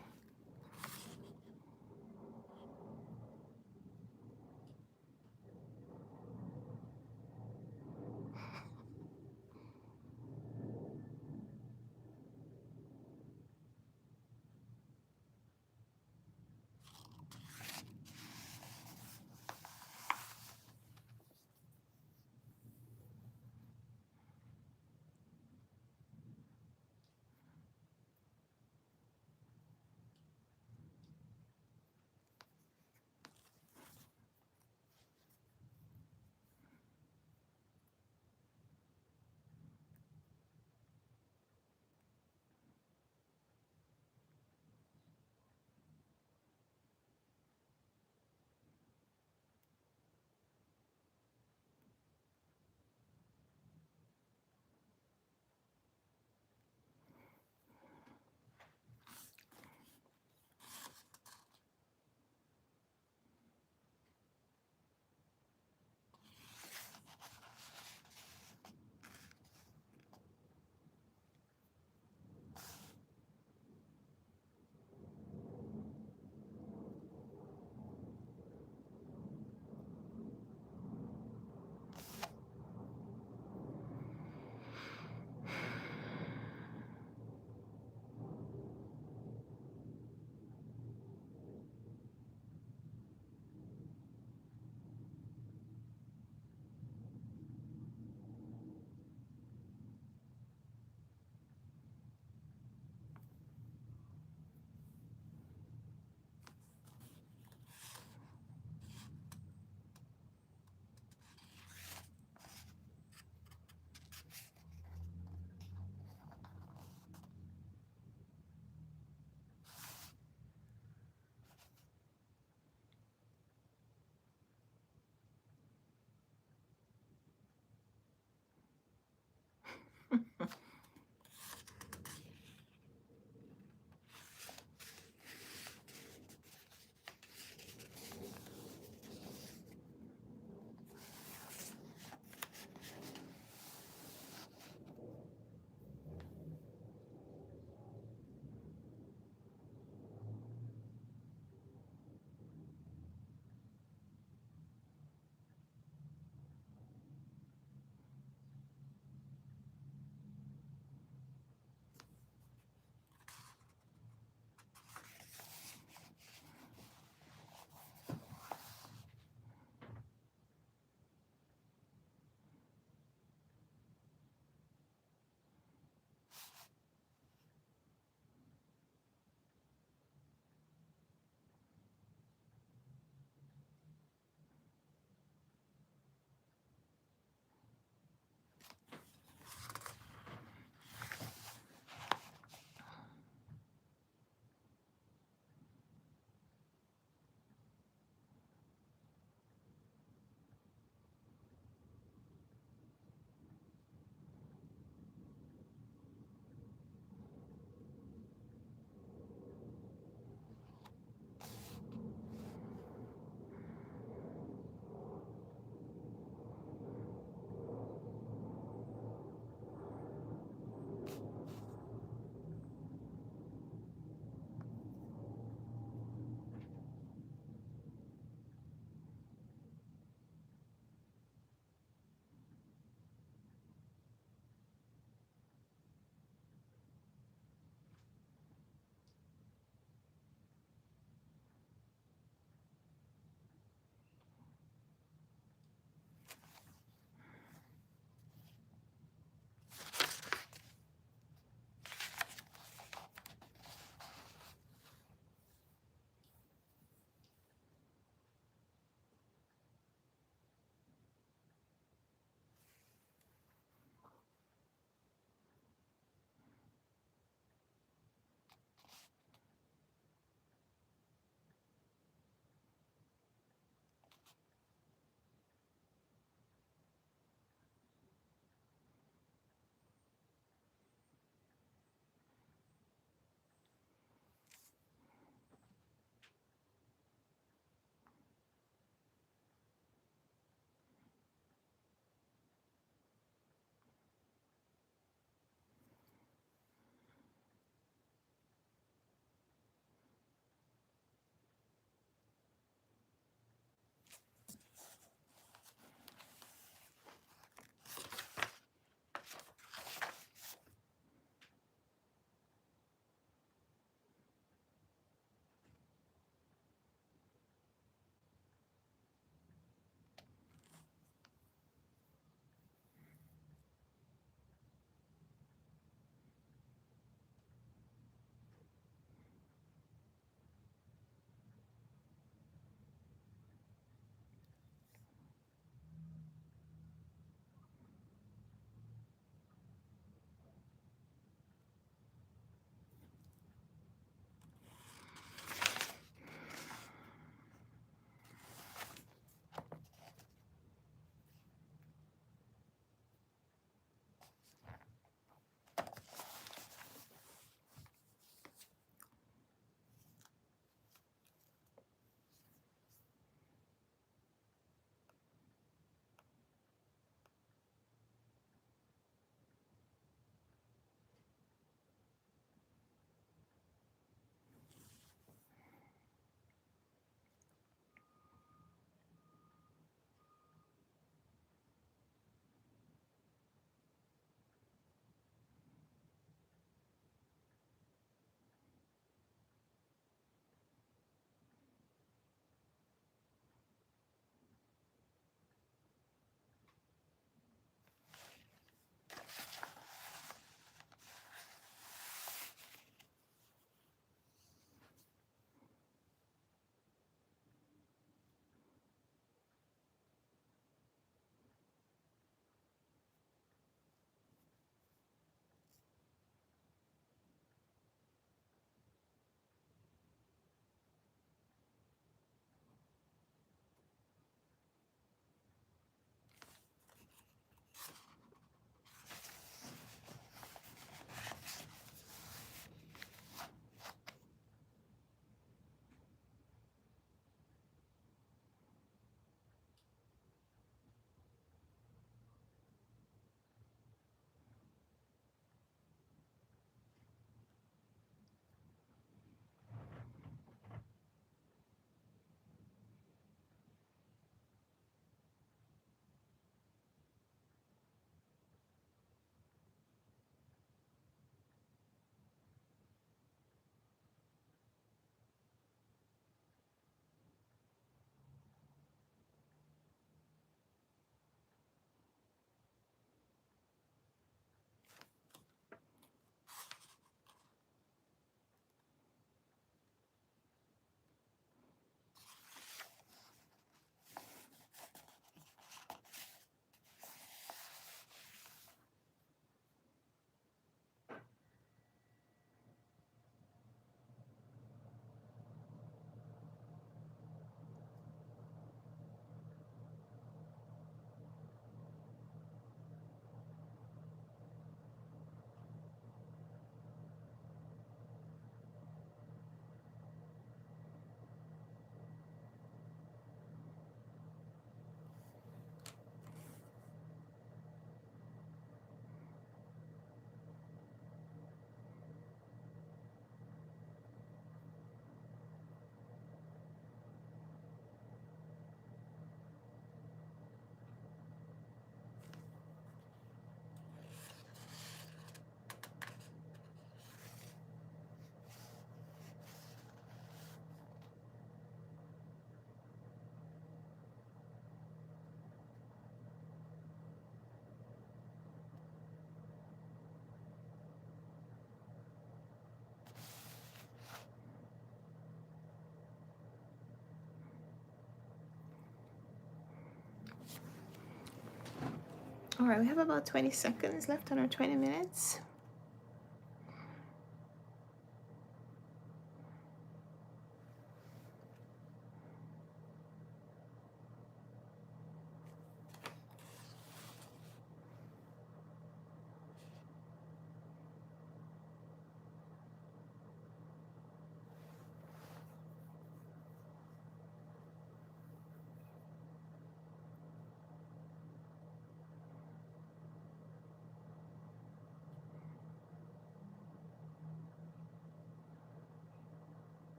All right, we have about 20 seconds left on our 20 minutes.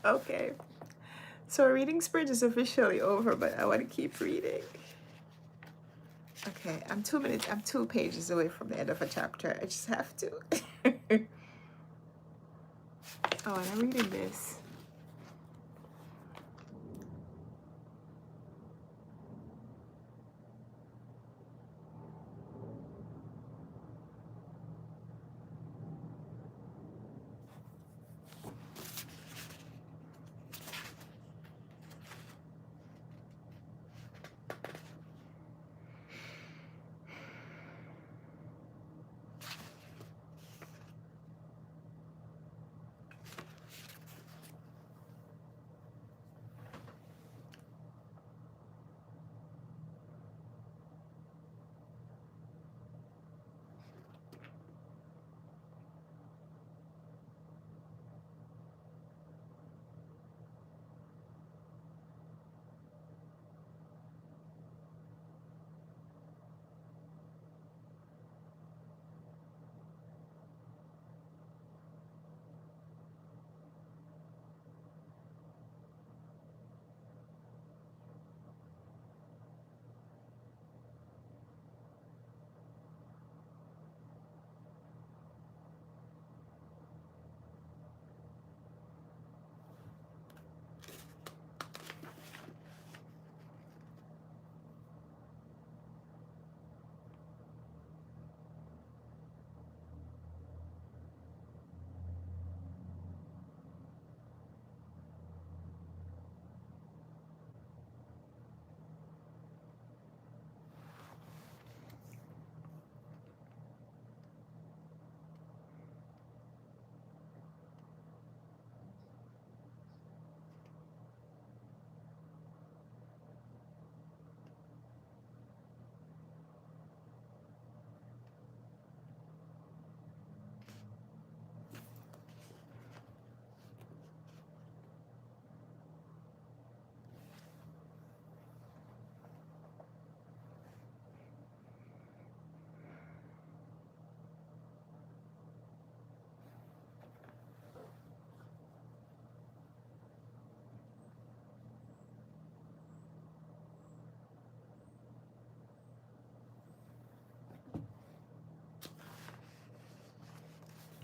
Okay, so our reading sprint is officially over, but I want to keep reading. Okay, I'm 2 minutes, I'm 2 pages away from the end of a chapter. I just have to. Oh, and I'm reading this.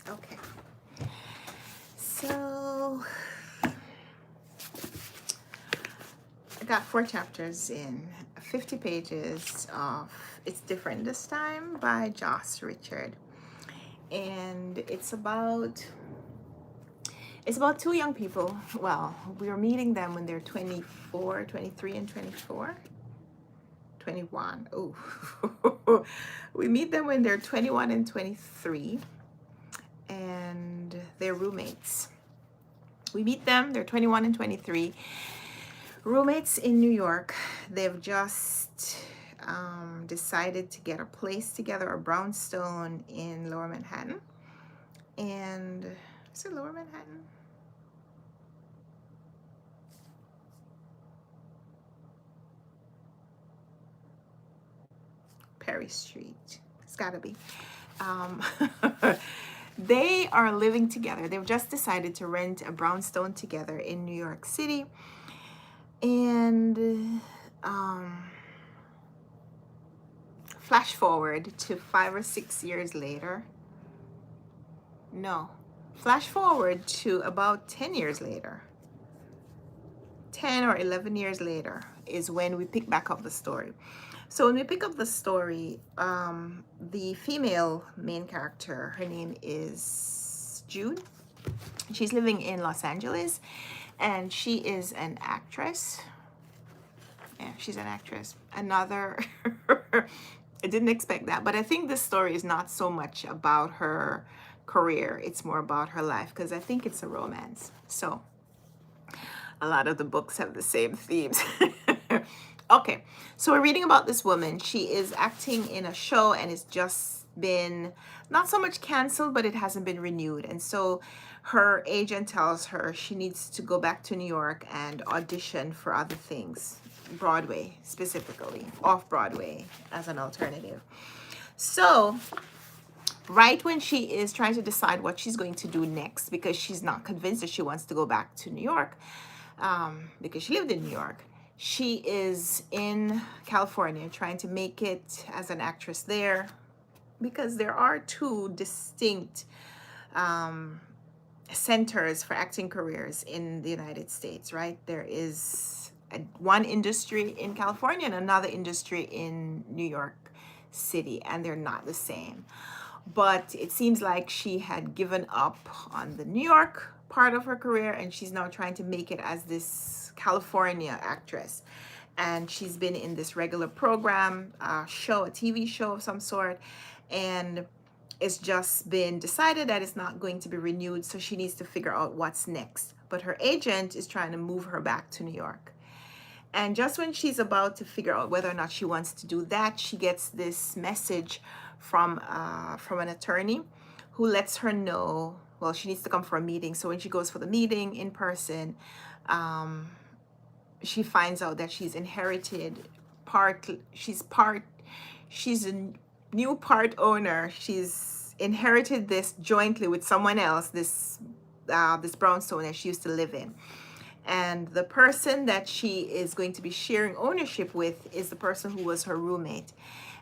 Okay. So got 4 chapters in 50 pages of It's Different This Time by Joss Richard. And it's about 2 young people. Well, we are meeting them when they're 24, 23, and 24. 21. Oh, we meet them when they're 21 and 23, and they're roommates. We meet them, they're 21 and 23, roommates in New York. They've just decided to get a place together, a brownstone in Lower Manhattan. And is it Lower Manhattan? Perry Street. It's gotta be. They are living together. They've just decided to rent a brownstone together in New York City. And flash forward to 5 or 6 years later. No. Flash forward to about 10 years later. 10 or 11 years later is when we pick back up the story. So when we pick up the story, the female main character, her name is June. She's living in Los Angeles, and she is an actress. Yeah, she's an actress. Another, I didn't expect that, but I think this story is not so much about her career. It's more about her life, because I think it's a romance. So a lot of the books have the same themes. Okay, so we're reading about this woman. She is acting in a show, and it's just been not so much canceled, but it hasn't been renewed. And so her agent tells her she needs to go back to New York and audition for other things, Broadway specifically, off Broadway as an alternative. So right when she is trying to decide what she's going to do next, because she's not convinced that she wants to go back to New York, because she lived in New York, she is in California trying to make it as an actress there, because there are 2 distinct centers for acting careers in the United States, right? There is one industry in California and another industry in New York City, and they're not the same. But it seems like she had given up on the New York part of her career, and she's now trying to make it as this California actress. And she's been in this regular program, show, a TV show of some sort, and it's just been decided that it's not going to be renewed, so she needs to figure out what's next. But her agent is trying to move her back to New York. And just when she's about to figure out whether or not she wants to do that, she gets this message from an attorney who lets her know, well, she needs to come for a meeting. So when she goes for the meeting in person, she finds out that she's inherited she's a new part owner. She's inherited this jointly with someone else, this brownstone that she used to live in. And the person that she is going to be sharing ownership with is the person who was her roommate.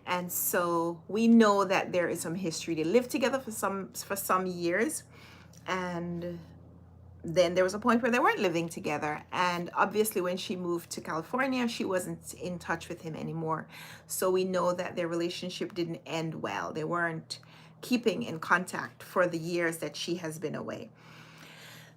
And so we know that there is some history. They lived together for some years, and then there was a point where they weren't living together. And obviously when she moved to California, she wasn't in touch with him anymore. So we know that their relationship didn't end well. They weren't keeping in contact for the years that she has been away.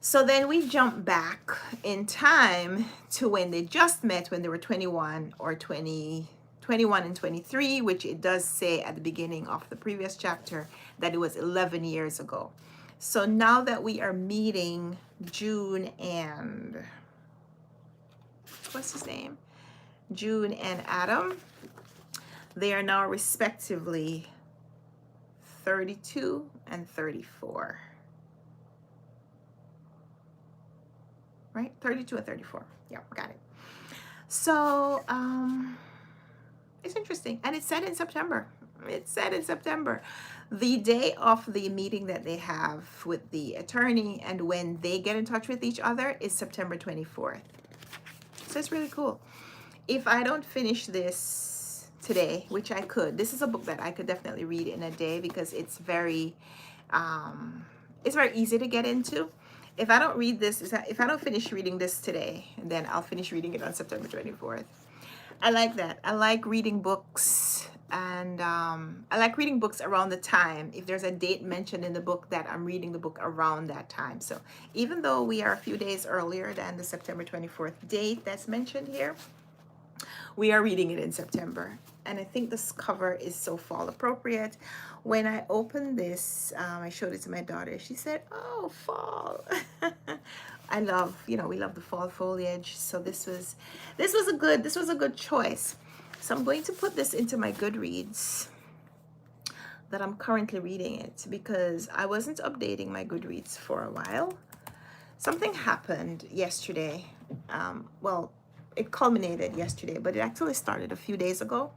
So then we jump back in time to when they just met, when they were 21 or 21 and 23, which it does say at the beginning of the previous chapter that it was 11 years ago. So now that we are meeting June and, what's his name? June and Adam, they are now respectively 32 and 34. Right? 32 and 34. Yeah, got it. So it's interesting. And it's set in September. It's set in September. The day of the meeting that they have with the attorney and when they get in touch with each other is September 24th. So it's really cool. If I don't finish this today, which I could, this is a book that I could definitely read in a day because it's very easy to get into. if I don't read this, if I don't finish reading this today, then I'll finish reading it on September 24th. I like that. I like reading books, and I like reading books around the time. If there's a date mentioned in the book, that I'm reading the book around that time. So even though we are a few days earlier than the September 24th date that's mentioned here, we are reading it in September. And I think this cover is so fall appropriate. When I opened this, I showed it to my daughter. She said, "Oh, fall." I love, we love the fall foliage. So this was a good choice. So I'm going to put this into my Goodreads that I'm currently reading it, because I wasn't updating my Goodreads for a while. Something happened yesterday. Well, it culminated yesterday, but it actually started a few days ago.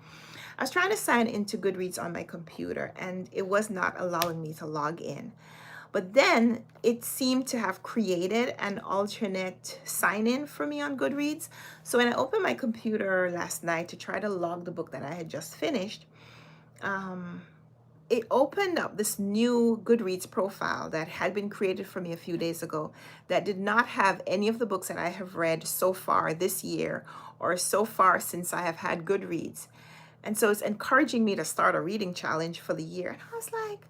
I was trying to sign into Goodreads on my computer, and it was not allowing me to log in. But then it seemed to have created an alternate sign-in for me on Goodreads. So when I opened my computer last night to try to log the book that I had just finished, it opened up this new Goodreads profile that had been created for me a few days ago, that did not have any of the books that I have read so far this year, or so far since I have had Goodreads. And so it's encouraging me to start a reading challenge for the year. And I was like,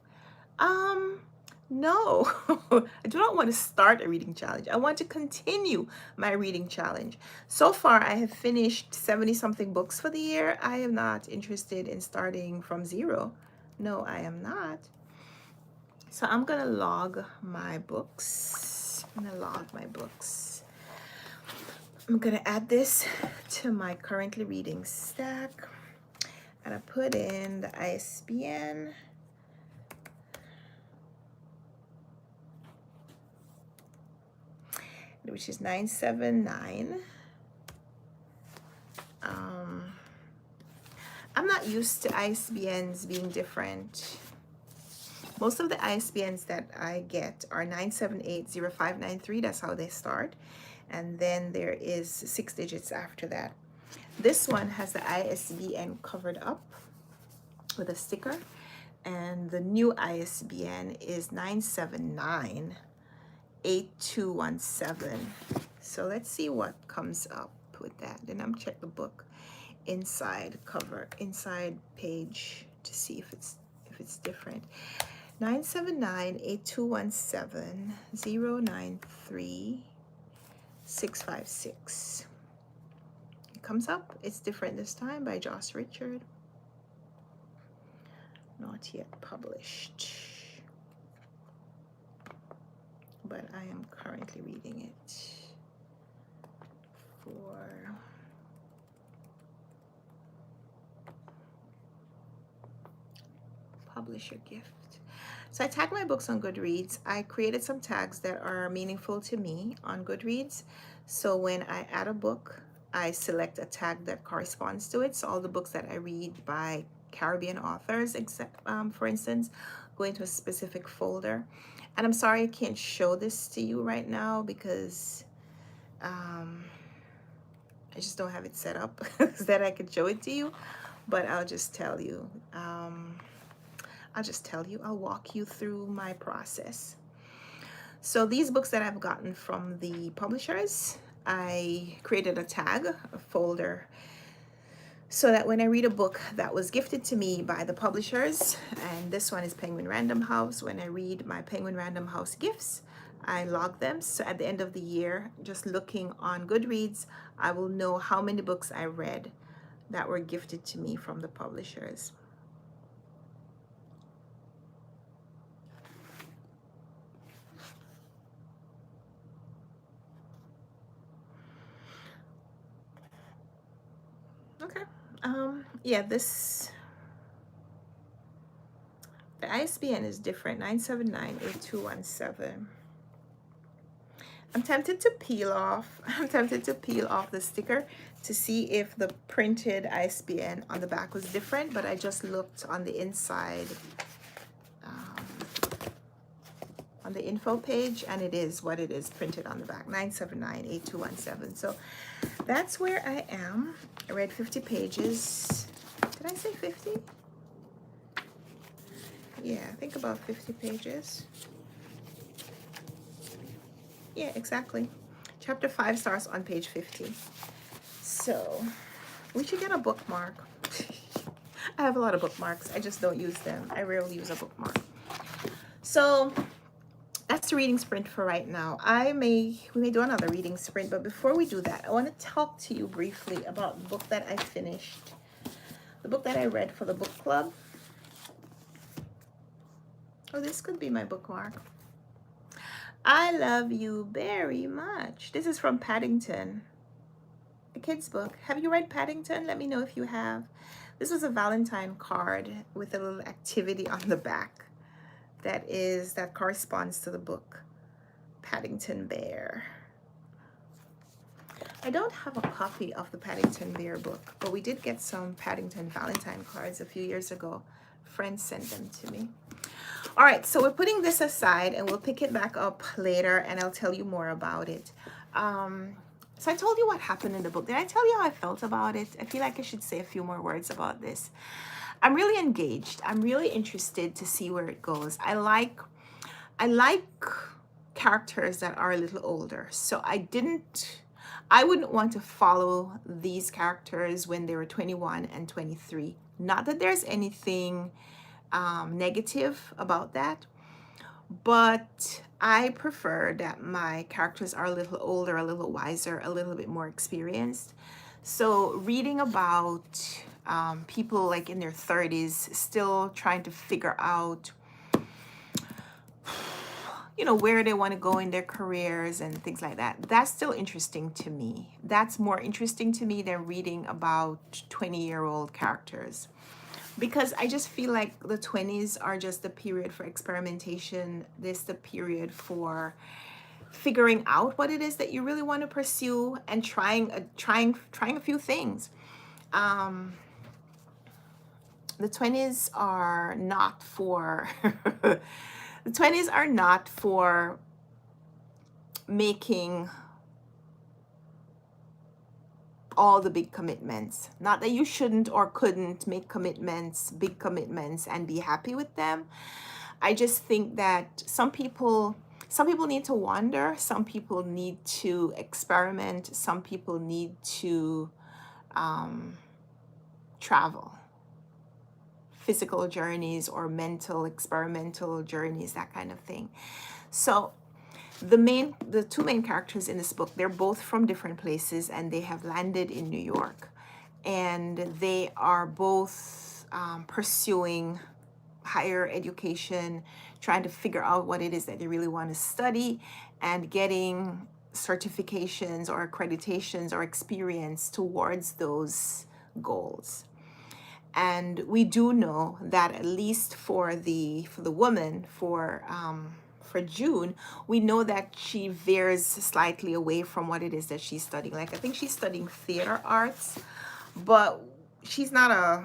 no, I do not want to start a reading challenge. I want to continue my reading challenge. So far, I have finished 70 something books for the year. I am not interested in starting from zero. No, I am not. So I'm going to log my books. I'm going to add this to my currently reading stack. And I put in the ISBN. Which is 979. I'm not used to ISBNs being different. Most of the ISBNs that I get are 9780593. That's how they start. And then there is 6 digits after that. This one has the ISBN covered up with a sticker. And the new ISBN is 9798217. So let's see what comes up with that. Then I'm check the book inside page to see if it's different. 9798217093656. It comes up. It's different this time, by Joss Richard. Not yet published, but I am currently reading it for publisher gift. So I tag my books on Goodreads. I created some tags that are meaningful to me on Goodreads. So when I add a book, I select a tag that corresponds to it. So all the books that I read by Caribbean authors, except for instance, go into a specific folder. And I'm sorry I can't show this to you right now, because I just don't have it set up so that I could show it to you. But I'll just tell you. I'll walk you through my process. So these books that I've gotten from the publishers, I created a tag, a folder, so that when I read a book that was gifted to me by the publishers, and this one is Penguin Random House, when I read my Penguin Random House gifts, I log them. So at the end of the year, just looking on Goodreads, I will know how many books I read that were gifted to me from the publishers. Okay. Yeah, the ISBN is different, 9798217. I'm tempted to peel off the sticker to see if the printed ISBN on the back was different, but I just looked on the inside, on the info page, and it is what it is printed on the back, 9798217. So that's where I am. I read 50 pages. Did I say 50? Yeah, I think about 50 pages. Yeah, exactly. Chapter 5 starts on page 50. So we should get a bookmark. I have a lot of bookmarks. I just don't use them. I rarely use a bookmark. So that's the reading sprint for right now. We may do another reading sprint, but before we do that, I want to talk to you briefly about the book that I finished, the book that I read for the book club. Oh, this could be my bookmark. I love you very much. This is from Paddington, a kid's book. Have you read Paddington? Let me know if you have. This was a Valentine card with a little activity on the back that corresponds to the book, Paddington Bear. I don't have a copy of the Paddington Bear book, but we did get some Paddington Valentine cards a few years ago. Friends sent them to me. All right, so we're putting this aside and we'll pick it back up later and I'll tell you more about it. So I told you what happened in the book. Did I tell you how I felt about it? I feel like I should say a few more words about this. I'm really engaged. I'm really interested to see where it goes. I like characters that are a little older. So I wouldn't want to follow these characters when they were 21 and 23. Not that there's anything negative about that, but I prefer that my characters are a little older, a little wiser, a little bit more experienced. So reading about people like in their 30s still trying to figure out, you know, where they want to go in their careers and things like that, that's still interesting to me. That's more interesting to me than reading about 20-year-old characters, because I just feel like the 20s are just the period for experimentation. This the period for figuring out what it is that you really want to pursue and trying a few things. The 20s are not for the 20s are not for making all the big commitments. Not that you shouldn't or couldn't make commitments, big commitments, and be happy with them. I just think that some people need to wander, some people need to experiment, some people need to travel. Physical journeys or mental experimental journeys, that kind of thing. So the two main characters in this book, they're both from different places and they have landed in New York, and they are both pursuing higher education, trying to figure out what it is that they really want to study and getting certifications or accreditations or experience towards those goals. And we do know that at least for the woman, for June, we know that she veers slightly away from what it is that she's studying. Like I think she's studying theater arts, but she's not a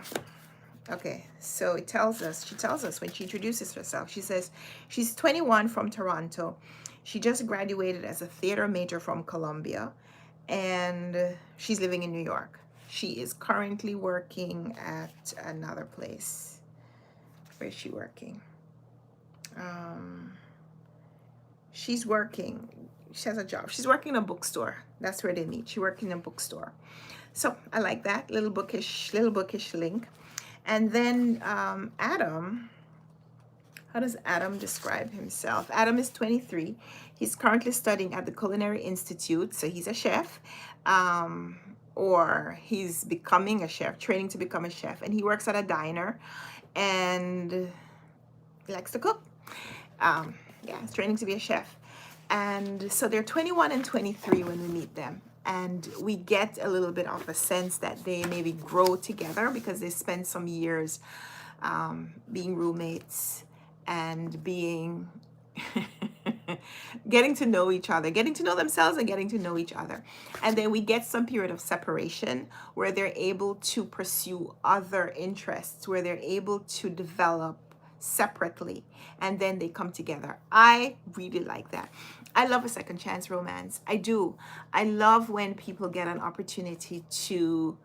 okay. So she tells us when she introduces herself, she says she's 21 from Toronto. She just graduated as a theater major from Columbia, and she's living in New York. She is currently working at another place. Where is she working? She's working. She has a job. She's working in a bookstore. That's where they meet. She works in a bookstore. So I like that little bookish link. And then Adam. How does Adam describe himself? Adam is 23. He's currently studying at the Culinary Institute. So he's a chef. Or he's becoming a chef, training to become a chef, and he works at a diner and he likes to cook. Yeah, he's training to be a chef. And so they're 21 and 23 when we meet them, and we get a little bit of a sense that they maybe grow together because they spend some years being roommates and being getting to know each other, getting to know themselves and getting to know each other. And then we get some period of separation where they're able to pursue other interests, where they're able to develop separately, and then they come together. I really like that. I love a second chance romance. I do. I love when people get an opportunity to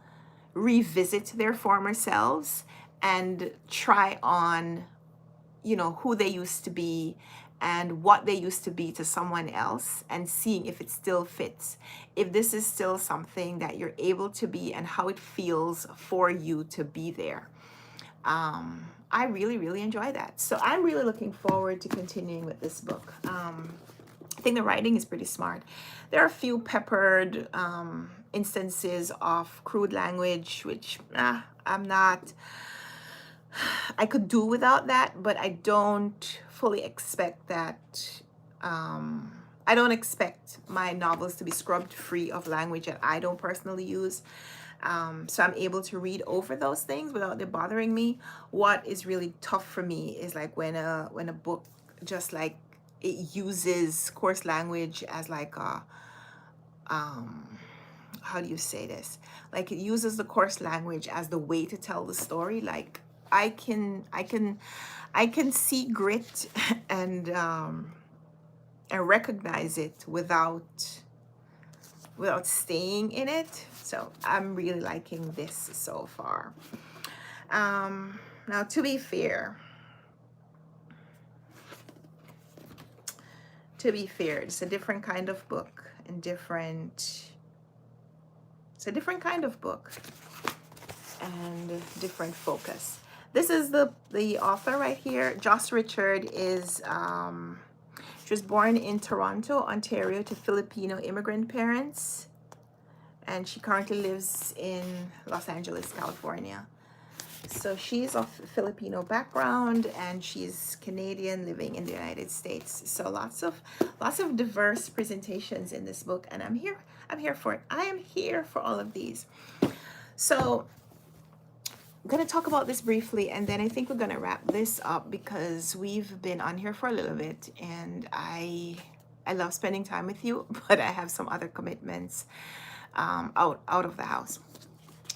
revisit their former selves and try on, you know, who they used to be and what they used to be to someone else, and seeing if it still fits, if this is still something that you're able to be, and how it feels for you to be there. I really, really enjoy that. So I'm really looking forward to continuing with this book. I think the writing is pretty smart. There are a few peppered instances of crude language, which I'm not, I could do without that, but I don't fully expect that. I don't expect my novels to be scrubbed free of language that I don't personally use. So I'm able to read over those things without it bothering me. What is really tough for me is like when a book just like it uses coarse language as like a how do you say this? Like it uses the coarse language as the way to tell the story. Like I can see grit and recognize it without staying in it. So I'm really liking this so far. Now, to be fair, it's a different kind of book and it's a different kind of book and different focus. This is the author right here. Joss Richard is she was born in Toronto, Ontario, to Filipino immigrant parents, and she currently lives in Los Angeles, California. So she's of Filipino background and she's Canadian living in the United States. So lots of diverse presentations in this book, and I'm here for it. I am here for all of these. So I'm going to talk about this briefly, and then I think we're going to wrap this up because we've been on here for a little bit, and I love spending time with you, but I have some other commitments out of the house.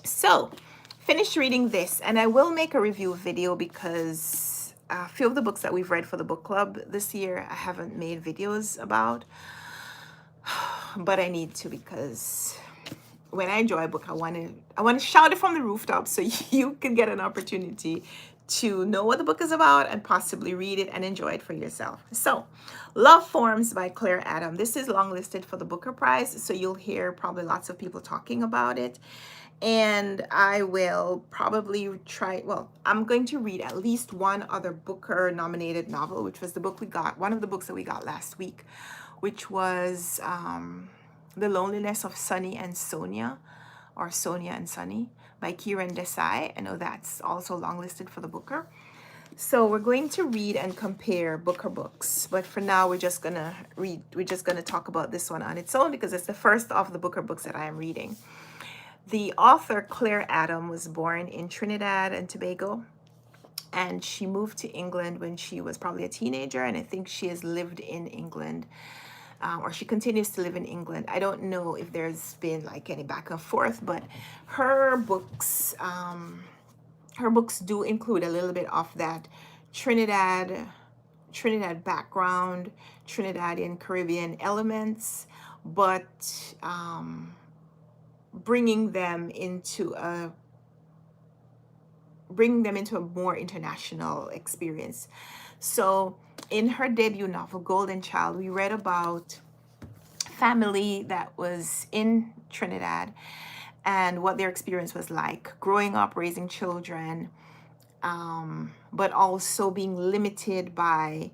So finished reading this, and I will make a review video because a few of the books that we've read for the book club this year I haven't made videos about, but I need to, because when I enjoy a book, I want to shout it from the rooftop so you can get an opportunity to know what the book is about and possibly read it and enjoy it for yourself. So, Love Forms by Claire Adam. This is longlisted for the Booker Prize, so you'll hear probably lots of people talking about it. And I will probably I'm going to read at least one other Booker nominated novel, which was the book we got, one of the books that we got last week, which was The Loneliness of Sunny and Sonia, or Sonia and Sunny, by Kiran Desai. I know that's also longlisted for the Booker. So we're going to read and compare Booker books, but for now we're just gonna talk about this one on its own because it's the first of the Booker books that I am reading. The author, Claire Adam, was born in Trinidad and Tobago, and she moved to England when she was probably a teenager, and I think she has lived in England, or she continues to live in England. I don't know if there's been like any back and forth, but her books do include a little bit of that Trinidad background, Trinidadian Caribbean elements, but bringing them into a more international experience. So in her debut novel, Golden Child, we read about family that was in Trinidad and what their experience was like growing up, raising children, but also being limited by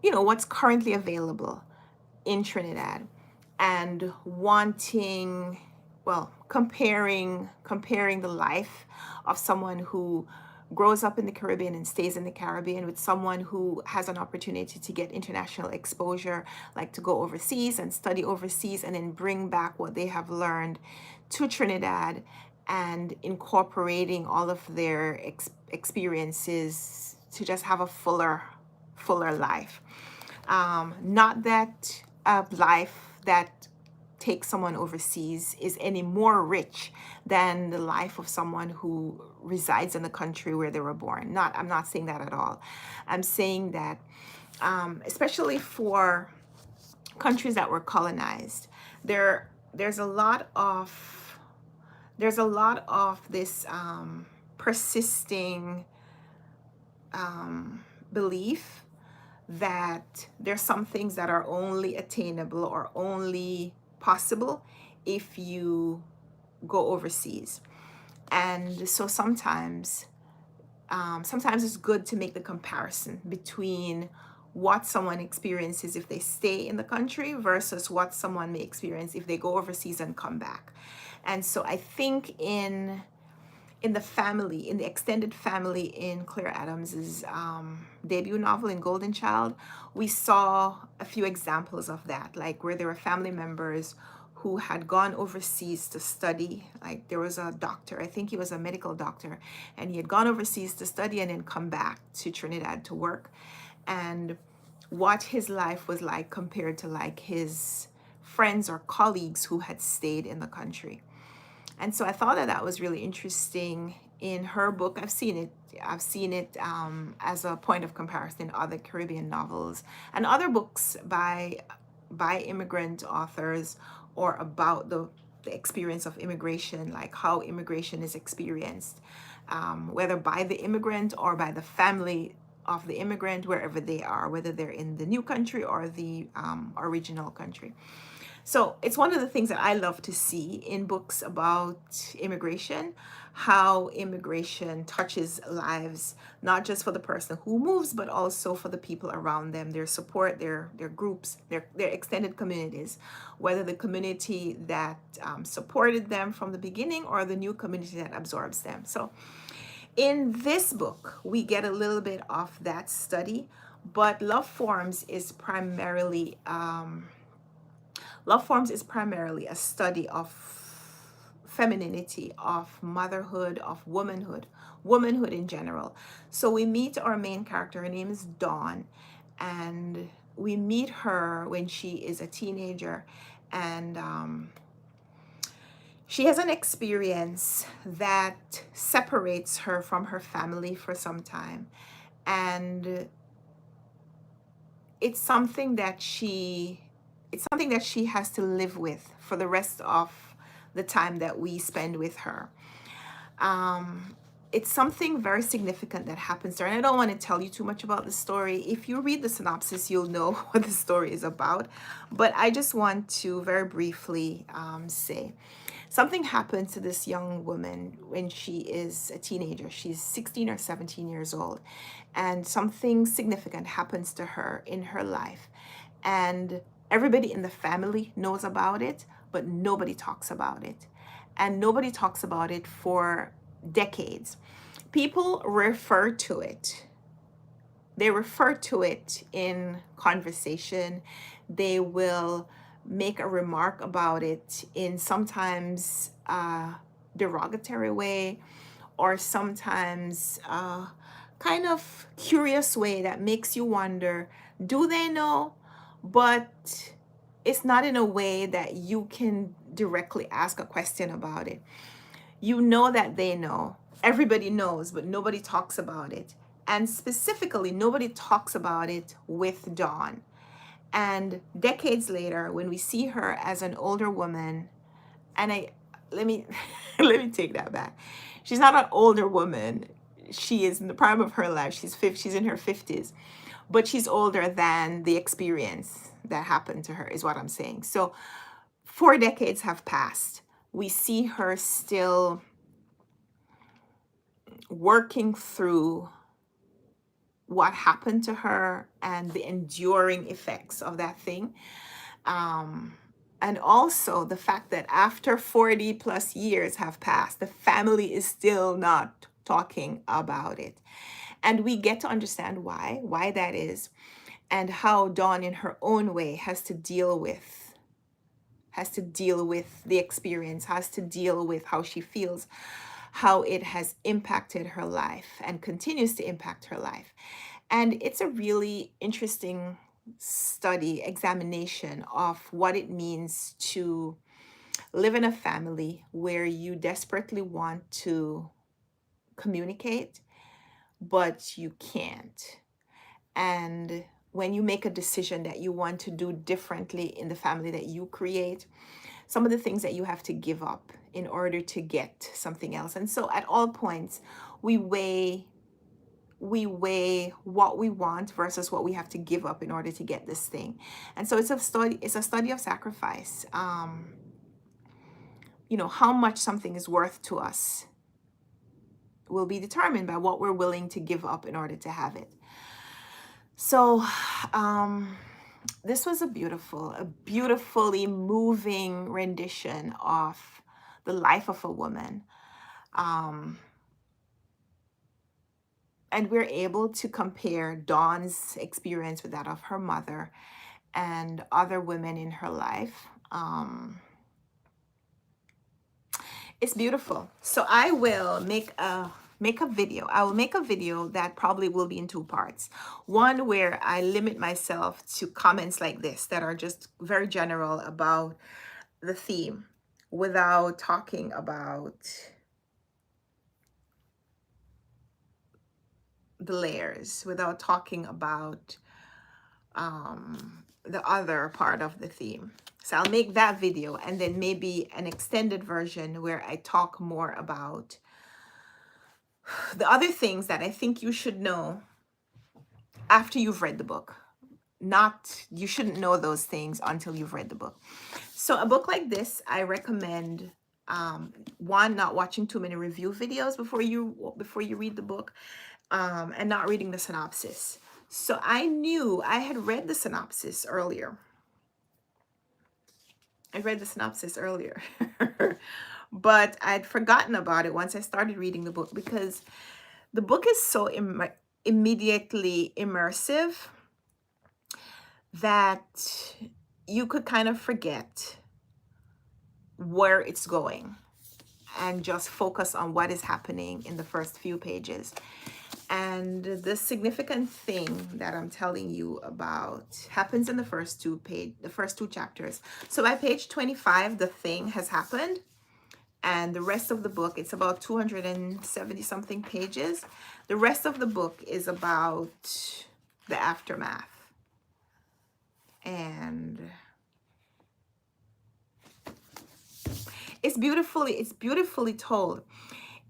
what's currently available in Trinidad, and comparing the life of someone who grows up in the Caribbean and stays in the Caribbean with someone who has an opportunity to get international exposure, like to go overseas and study overseas and then bring back what they have learned to Trinidad, and incorporating all of their experiences to just have a fuller life. Not that a life that takes someone overseas is any more rich than the life of someone who resides in the country where they were born. I'm not saying that at all. I'm saying that especially for countries that were colonized, there's a lot of this persisting belief that there's some things that are only attainable or only possible if you go overseas. And so sometimes it's good to make the comparison between what someone experiences if they stay in the country versus what someone may experience if they go overseas and come back. And so I think in the family, in the extended family in Claire Adams's debut novel in Golden Child, we saw a few examples of that, like where there were family members who had gone overseas to study. Like there was a doctor, I think he was a medical doctor, and he had gone overseas to study and then come back to Trinidad to work. And what his life was like compared to like his friends or colleagues who had stayed in the country. And so I thought that that was really interesting in her book. I've seen it as a point of comparison in other Caribbean novels and other books by immigrant authors, or about the experience of immigration, like how immigration is experienced, whether by the immigrant or by the family of the immigrant, wherever they are, whether they're in the new country or the original country. So it's one of the things that I love to see in books about immigration, how immigration touches lives, not just for the person who moves, but also for the people around them, their support, their groups, their extended communities, whether the community that supported them from the beginning or the new community that absorbs them. So in this book, we get a little bit of that study, but Love Forms is primarily a study of femininity, of motherhood, of womanhood in general. So we meet our main character. Her name is Dawn, and we meet her when she is a teenager, and she has an experience that separates her from her family for some time, and it's something that she has to live with for the rest of the time that we spend with her. It's something very significant that happens there. And I don't want to tell you too much about the story. If you read the synopsis, you'll know what the story is about. But I just want to very briefly say something happened to this young woman when she is a teenager. She's 16 or 17 years old. And something significant happens to her in her life. And everybody in the family knows about it, but nobody talks about it. And nobody talks about it for decades. People refer to it. They refer to it in conversation. They will make a remark about it in sometimes a derogatory way, or sometimes a kind of curious way that makes you wonder, do they know? But it's not in a way that you can directly ask a question about it. You know that they know. Everybody knows, but nobody talks about it. And specifically, nobody talks about it with Dawn. And decades later, when we see her as an older woman, and let me take that back. She's not an older woman. She is in the prime of her life. She's in her 50s. But she's older than the experience that happened to her, is what I'm saying. So 4 decades have passed. We see her still working through what happened to her and the enduring effects of that thing. And also the fact that after 40 plus years have passed, the family is still not talking about it. And we get to understand why that is, and how Dawn in her own way has to deal with the experience, has to deal with how she feels, how it has impacted her life and continues to impact her life. And it's a really interesting examination of what it means to live in a family where you desperately want to communicate, but you can't. And when you make a decision that you want to do differently in the family that you create, some of the things that you have to give up in order to get something else. And so at all points, we weigh we weigh what we want versus what we have to give up in order to get this thing. And so it's a study of sacrifice. You know, how much something is worth to us will be determined by what we're willing to give up in order to have it. So this was a beautifully moving rendition of the life of a woman. And we're able to compare Dawn's experience with that of her mother and other women in her life. It's beautiful. So I will make a video. I will make a video that probably will be in 2 parts. One where I limit myself to comments like this that are just very general about the theme without talking about the layers, without talking about the other part of the theme. So I'll make that video, and then maybe an extended version where I talk more about the other things that I think you should know after you've read the book. You shouldn't know those things until you've read the book. So a book like this, I recommend, one, not watching too many review videos before you read the book, and not reading the synopsis. So I had read the synopsis earlier. But I'd forgotten about it once I started reading the book, because the book is so immediately immersive that you could kind of forget where it's going and just focus on what is happening in the first few pages. And the significant thing that I'm telling you about happens in the first two chapters. So by page 25, the thing has happened. And the rest of the book, it's about 270 something pages. The rest of the book is about the aftermath. And it's beautifully told.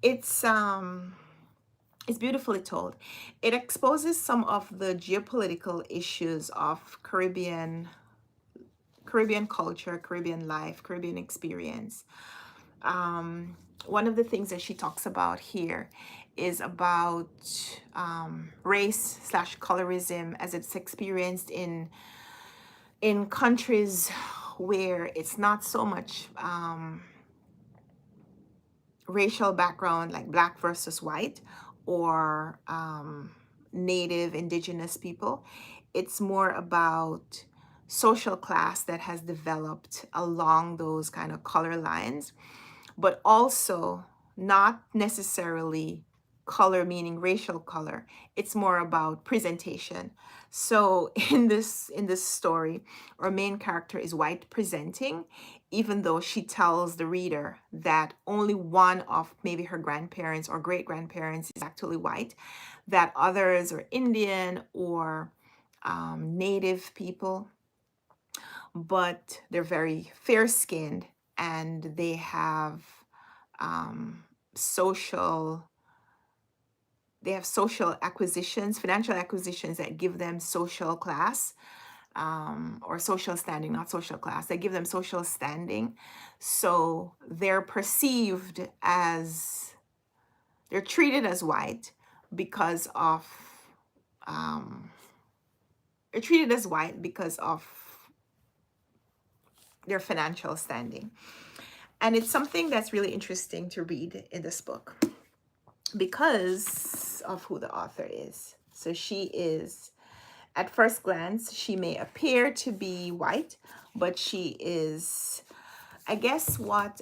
It's beautifully told. It exposes some of the geopolitical issues of Caribbean culture, Caribbean life, Caribbean experience. One of the things that she talks about here is about race/colorism as it's experienced in countries where it's not so much racial background, like black versus white, or native indigenous people. It's more about social class that has developed along those kind of color lines, but also not necessarily color meaning racial color. It's more about presentation. So in this story, our main character is white presenting, even though she tells the reader that only one of maybe her grandparents or great grandparents is actually white, that others are Indian or native people, but they're very fair skinned, and they have social acquisitions, financial acquisitions that give them social class, or social standing, not social class. They give them social standing. So they're treated as white because of their financial standing. And it's something that's really interesting to read in this book because of who the author is. So she is, at first glance, she may appear to be white, but she is, I guess, what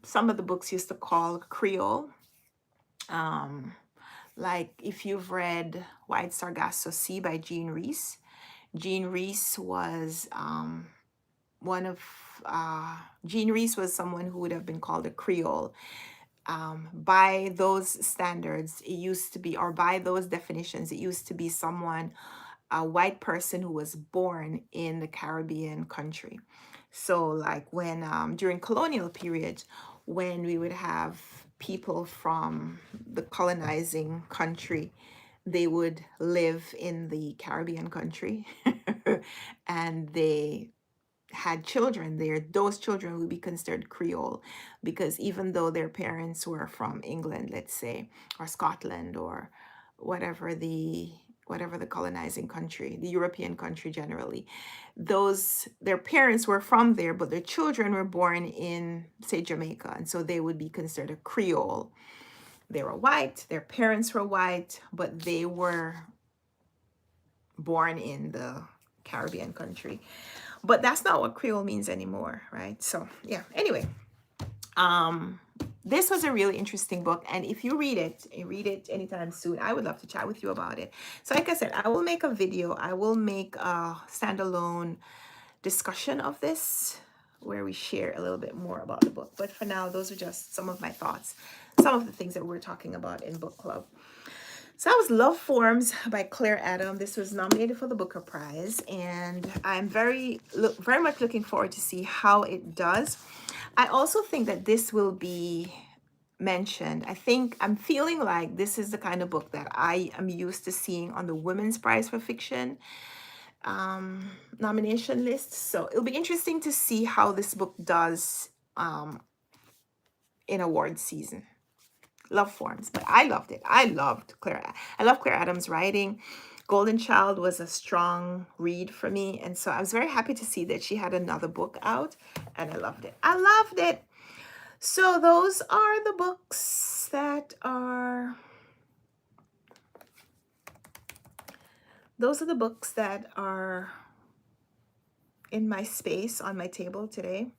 some of the books used to call Creole. Like if you've read White Sargasso Sea by Jean Rhys. Jean Rhys was Jean Rhys was someone who would have been called a Creole. By those standards, it used to be, or by those definitions, it used to be a white person who was born in the Caribbean country. So like when during colonial periods, when we would have people from the colonizing country they would live in the Caribbean country and they had children there, those children would be considered Creole, because even though their parents were from England, let's say, or Scotland, or whatever the colonizing country, the European country generally, those their parents were from there, but their children were born in, say, Jamaica, and so they would be considered a Creole. They were white, their parents were white, but they were born in the Caribbean country. But that's not what Creole means anymore, right? So yeah, anyway, this was a really interesting book, and if you read it anytime soon, I would love to chat with you about it. So like I said, I will make a video, I will make a standalone discussion of this where we share a little bit more about the book. But for now, those are just some of my thoughts, some of the things that we're talking about in book club. So that was Love Forms by Claire Adam. This was nominated for the Booker Prize, and I'm very much looking forward to see how it does. I also think that this will be mentioned. I'm feeling like this is the kind of book that I am used to seeing on the Women's Prize for Fiction nomination list. So it'll be interesting to see how this book does in award season. Love Forms, but I loved it. I love Claire Adams' writing. Golden Child was a strong read for me, and so I was very happy to see that she had another book out, and I loved it. So those are the books that are in my space on my table today.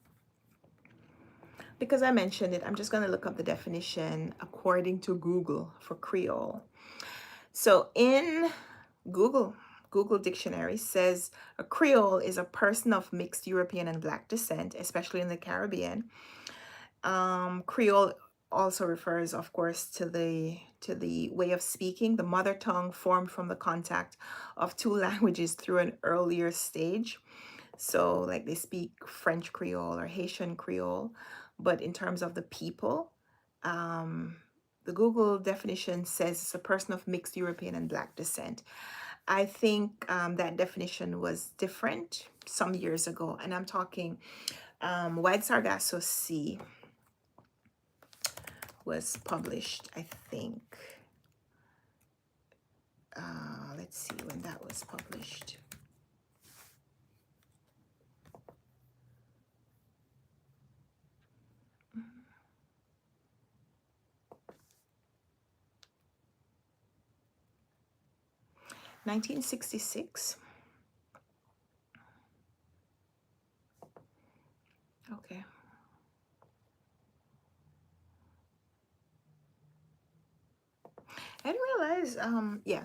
Because I mentioned it, I'm just going to look up the definition according to Google for Creole. So in Google Dictionary says a Creole is a person of mixed European and Black descent, especially in the Caribbean. Creole also refers, of course, to the way of speaking, the mother tongue formed from the contact of two languages through an earlier stage. So like they speak French Creole or Haitian Creole, but in terms of the people, the Google definition says it's a person of mixed European and Black descent. I think that definition was different some years ago, and I'm talking White Sargasso Sea was published, I think. Let's see when that was published. $1966. Okay. I didn't realize,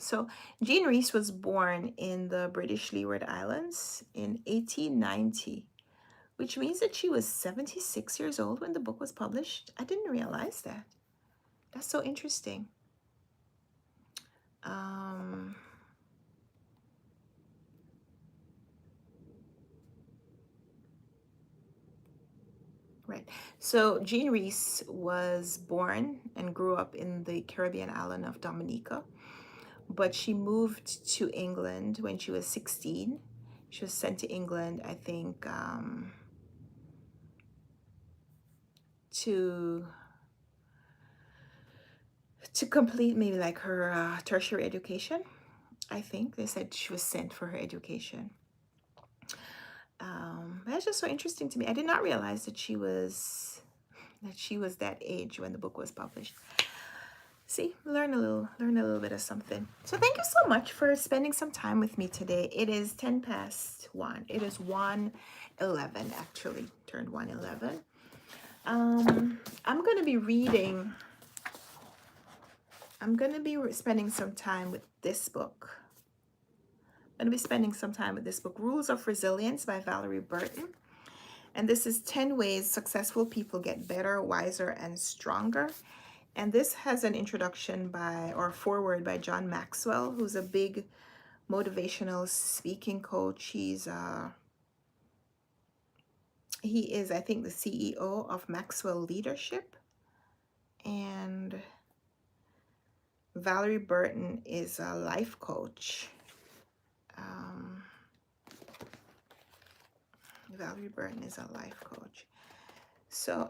so Jean Rhys was born in the British Leeward Islands in 1890, which means that she was 76 years old when the book was published. I didn't realize that. That's so interesting. Right. So Jean Rhys was born and grew up in the Caribbean island of Dominica, but she moved to England when she was 16. She was sent to England, I think, to complete maybe like her tertiary education. I think they said she was sent for her education. That's just so interesting to me. I did not realize that she was that age when the book was published. See, learn a little bit of something. So thank you so much for spending some time with me today. It is 10 past 1. It is 1:11 actually, turned 1:11. I'm going to be reading. I'm going to be spending some time with this book. I'm going to be spending some time with this book, Rules of Resilience by Valerie Burton. And this is 10 ways successful people get better, wiser, and stronger. And this has an introduction or foreword by John Maxwell, who's a big motivational speaking coach. He is, I think, the CEO of Maxwell Leadership. And Valerie Burton is a life coach. Um, Valerie Burton is a life coach. So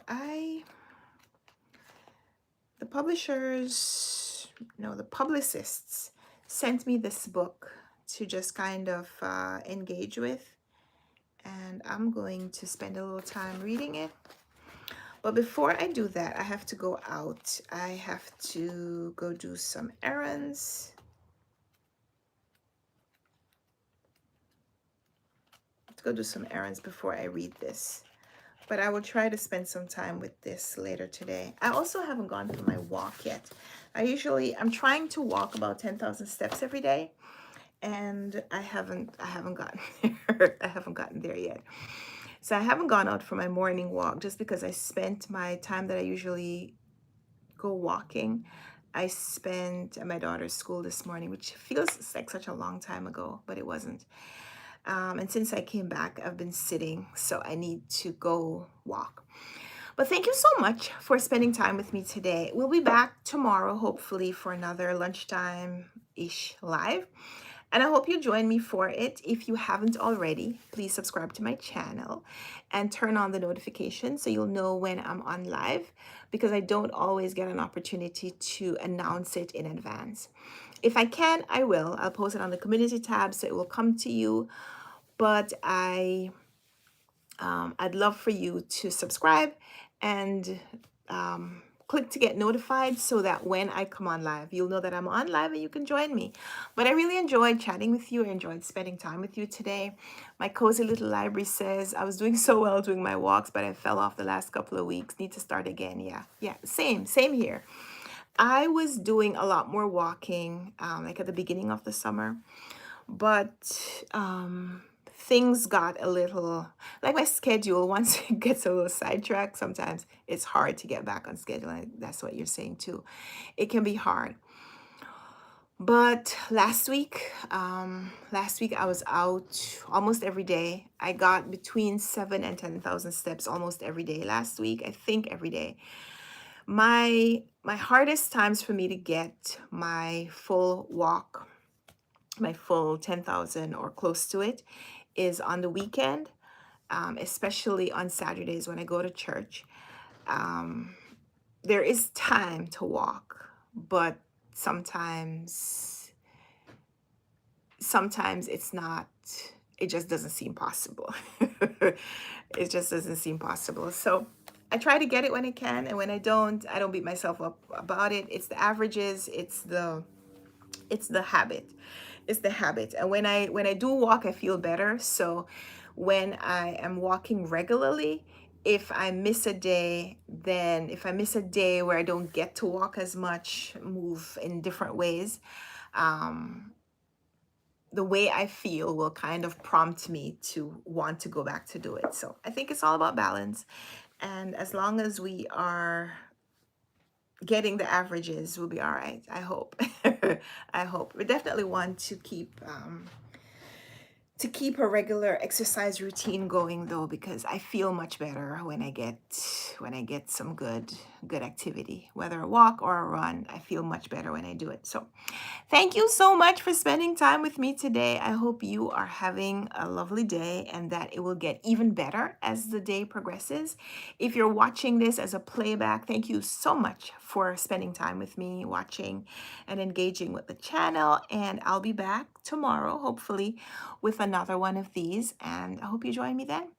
the publicists sent me this book to just kind of engage with. And I'm going to spend a little time reading it. But before I do that, I have to go out. I have to go do some errands. Before I read this. But I will try to spend some time with this later today. I also haven't gone for my walk yet. I'm trying to walk about 10,000 steps every day, and I haven't gotten there. I haven't gotten there yet. So I haven't gone out for my morning walk just because I spent my time that I usually go walking. I spent at my daughter's school this morning, which feels like such a long time ago, but it wasn't. And since I came back, I've been sitting, so I need to go walk. But thank you so much for spending time with me today. We'll be back tomorrow, hopefully, for another lunchtime-ish live. And I hope you join me for it. If you haven't already, please subscribe to my channel and turn on the notifications so you'll know when I'm on live, because I don't always get an opportunity to announce it in advance. If I can, I will. I'll post it on the community tab so it will come to you. But I'd love for you to subscribe and click to get notified so that when I come on live, you'll know that I'm on live and you can join me. But I really enjoyed chatting with you. I enjoyed spending time with you today. My cozy little library says I was doing so well doing my walks, but I fell off the last couple of weeks. Need to start again. Yeah, same here. I was doing a lot more walking like at the beginning of the summer, but things got a little, like my schedule, once it gets a little sidetracked, sometimes it's hard to get back on schedule. And that's what you're saying too. It can be hard. But last week I was out almost every day. I got between 7 and 10,000 steps almost every day last week. I think every day. My hardest times for me to get my full walk, my full 10,000 or close to it, is on the weekend, especially on Saturdays when I go to church. There is time to walk, but sometimes it's not, it just doesn't seem possible. It just doesn't seem possible. So I try to get it when I can, and when I don't beat myself up about it. It's the averages, it's the habit. It's the habit. And when I do walk, I feel better. So when I am walking regularly, if I miss a day where I don't get to walk as much, move in different ways, the way I feel will kind of prompt me to want to go back to do it. So I think it's all about balance. And as long as we are getting the averages, we'll be all right. I hope. I hope. We definitely want to keep a regular exercise routine going though, because I feel much better when I get some good activity, whether a walk or a run. I feel much better when I do it. So thank you so much for spending time with me today. I hope you are having a lovely day and that it will get even better as the day progresses. If you're watching this as a playback, thank you so much for spending time with me, watching and engaging with the channel. And I'll be back tomorrow, hopefully, with another one of these. And I hope you join me then.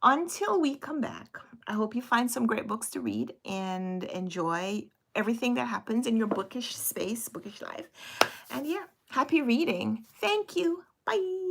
Until we come back, I hope you find some great books to read and enjoy everything that happens in your bookish space, bookish life. And yeah, happy reading. Thank you. Bye.